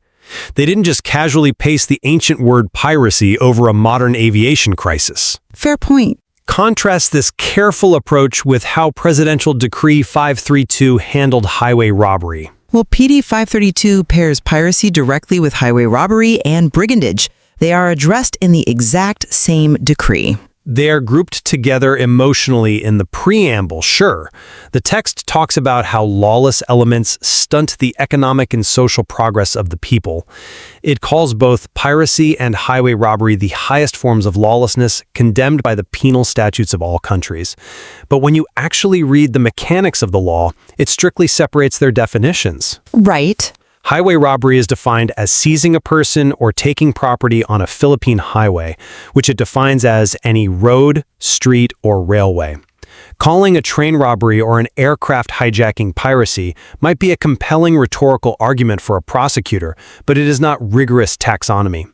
They didn't just casually paste the ancient word piracy over a modern aviation crisis. Fair point. Contrast this careful approach with how Presidential Decree 532 handled highway robbery. Well, PD 532 pairs piracy directly with highway robbery and brigandage. They are addressed in the exact same decree. They are grouped together emotionally in the preamble, sure. The text talks about how lawless elements stunt the economic and social progress of the people. It calls both piracy and highway robbery the highest forms of lawlessness condemned by the penal statutes of all countries. But when you actually read the mechanics of the law, it strictly separates their definitions. Right. Highway robbery is defined as seizing a person or taking property on a Philippine highway, which it defines as any road, street, or railway. Calling a train robbery or an aircraft hijacking piracy might be a compelling rhetorical argument for a prosecutor, but it is not rigorous taxonomy.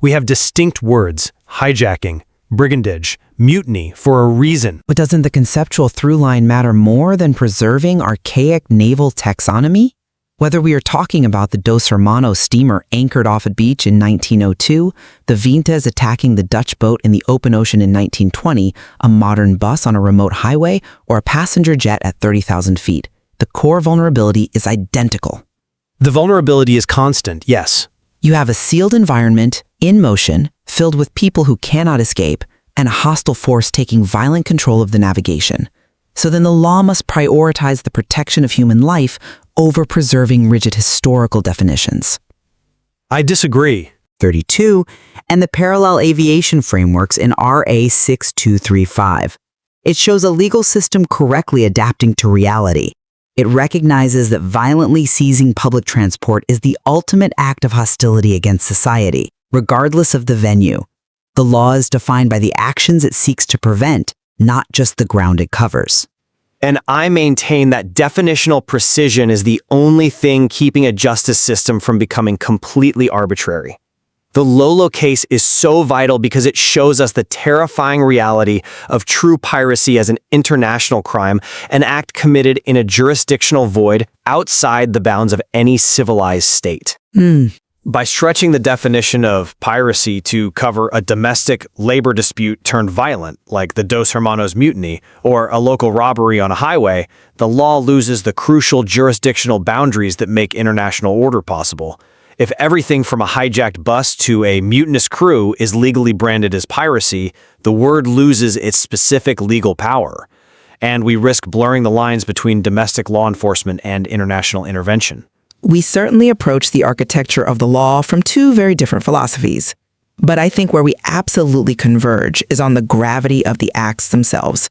We have distinct words, hijacking, brigandage, mutiny, for a reason. But doesn't the conceptual through line matter more than preserving archaic naval taxonomy? Whether we are talking about the Dos Hermanos steamer anchored off a beach in 1902, the Vintas attacking the Dutch boat in the open ocean in 1920, a modern bus on a remote highway, or a passenger jet at 30,000 feet, the core vulnerability is identical. The vulnerability is constant, yes. You have a sealed environment, in motion, filled with people who cannot escape, and a hostile force taking violent control of the navigation. So then the law must prioritize the protection of human life over preserving rigid historical definitions. I disagree. 32, and the parallel aviation frameworks in RA 6235. It shows a legal system correctly adapting to reality. It recognizes that violently seizing public transport is the ultimate act of hostility against society, regardless of the venue. The law is defined by the actions it seeks to prevent, not just the ground it covers. And I maintain that definitional precision is the only thing keeping a justice system from becoming completely arbitrary. The Lolo case is so vital because it shows us the terrifying reality of true piracy as an international crime, an act committed in a jurisdictional void outside the bounds of any civilized state. By stretching the definition of piracy to cover a domestic labor dispute turned violent, like the Dos Hermanos mutiny, or a local robbery on a highway, the law loses the crucial jurisdictional boundaries that make international order possible. If everything from a hijacked bus to a mutinous crew is legally branded as piracy, the word loses its specific legal power, and we risk blurring the lines between domestic law enforcement and international intervention. We certainly approach the architecture of the law from two very different philosophies. But I think where we absolutely converge is on the gravity of the acts themselves.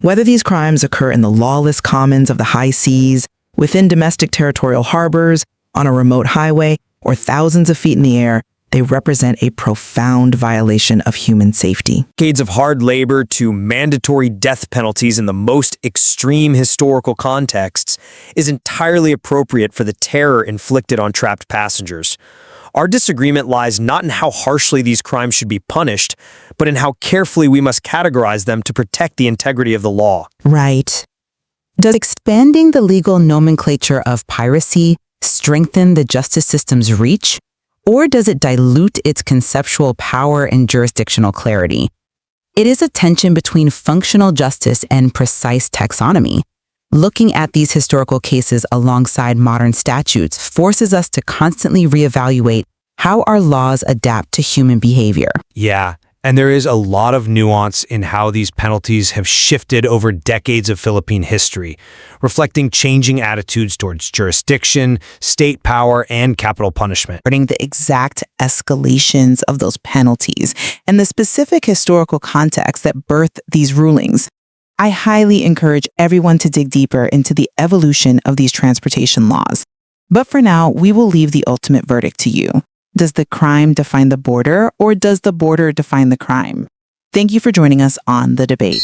Whether these crimes occur in the lawless commons of the high seas, within domestic territorial harbors, on a remote highway, or thousands of feet in the air, they represent a profound violation of human safety. Decades of hard labor to mandatory death penalties in the most extreme historical contexts is entirely appropriate for the terror inflicted on trapped passengers. Our disagreement lies not in how harshly these crimes should be punished, but in how carefully we must categorize them to protect the integrity of the law. Right. Does expanding the legal nomenclature of piracy strengthen the justice system's reach, or does it dilute its conceptual power and jurisdictional clarity? It is a tension between functional justice and precise taxonomy. Looking at these historical cases alongside modern statutes forces us to constantly reevaluate how our laws adapt to human behavior. Yeah, and there is a lot of nuance in how these penalties have shifted over decades of Philippine history, reflecting changing attitudes towards jurisdiction, state power, and capital punishment. The exact escalations of those penalties and the specific historical context that birthed these rulings. I highly encourage everyone to dig deeper into the evolution of these transportation laws. But for now, we will leave the ultimate verdict to you. Does the crime define the border, or does the border define the crime? Thank you for joining us on The Debate.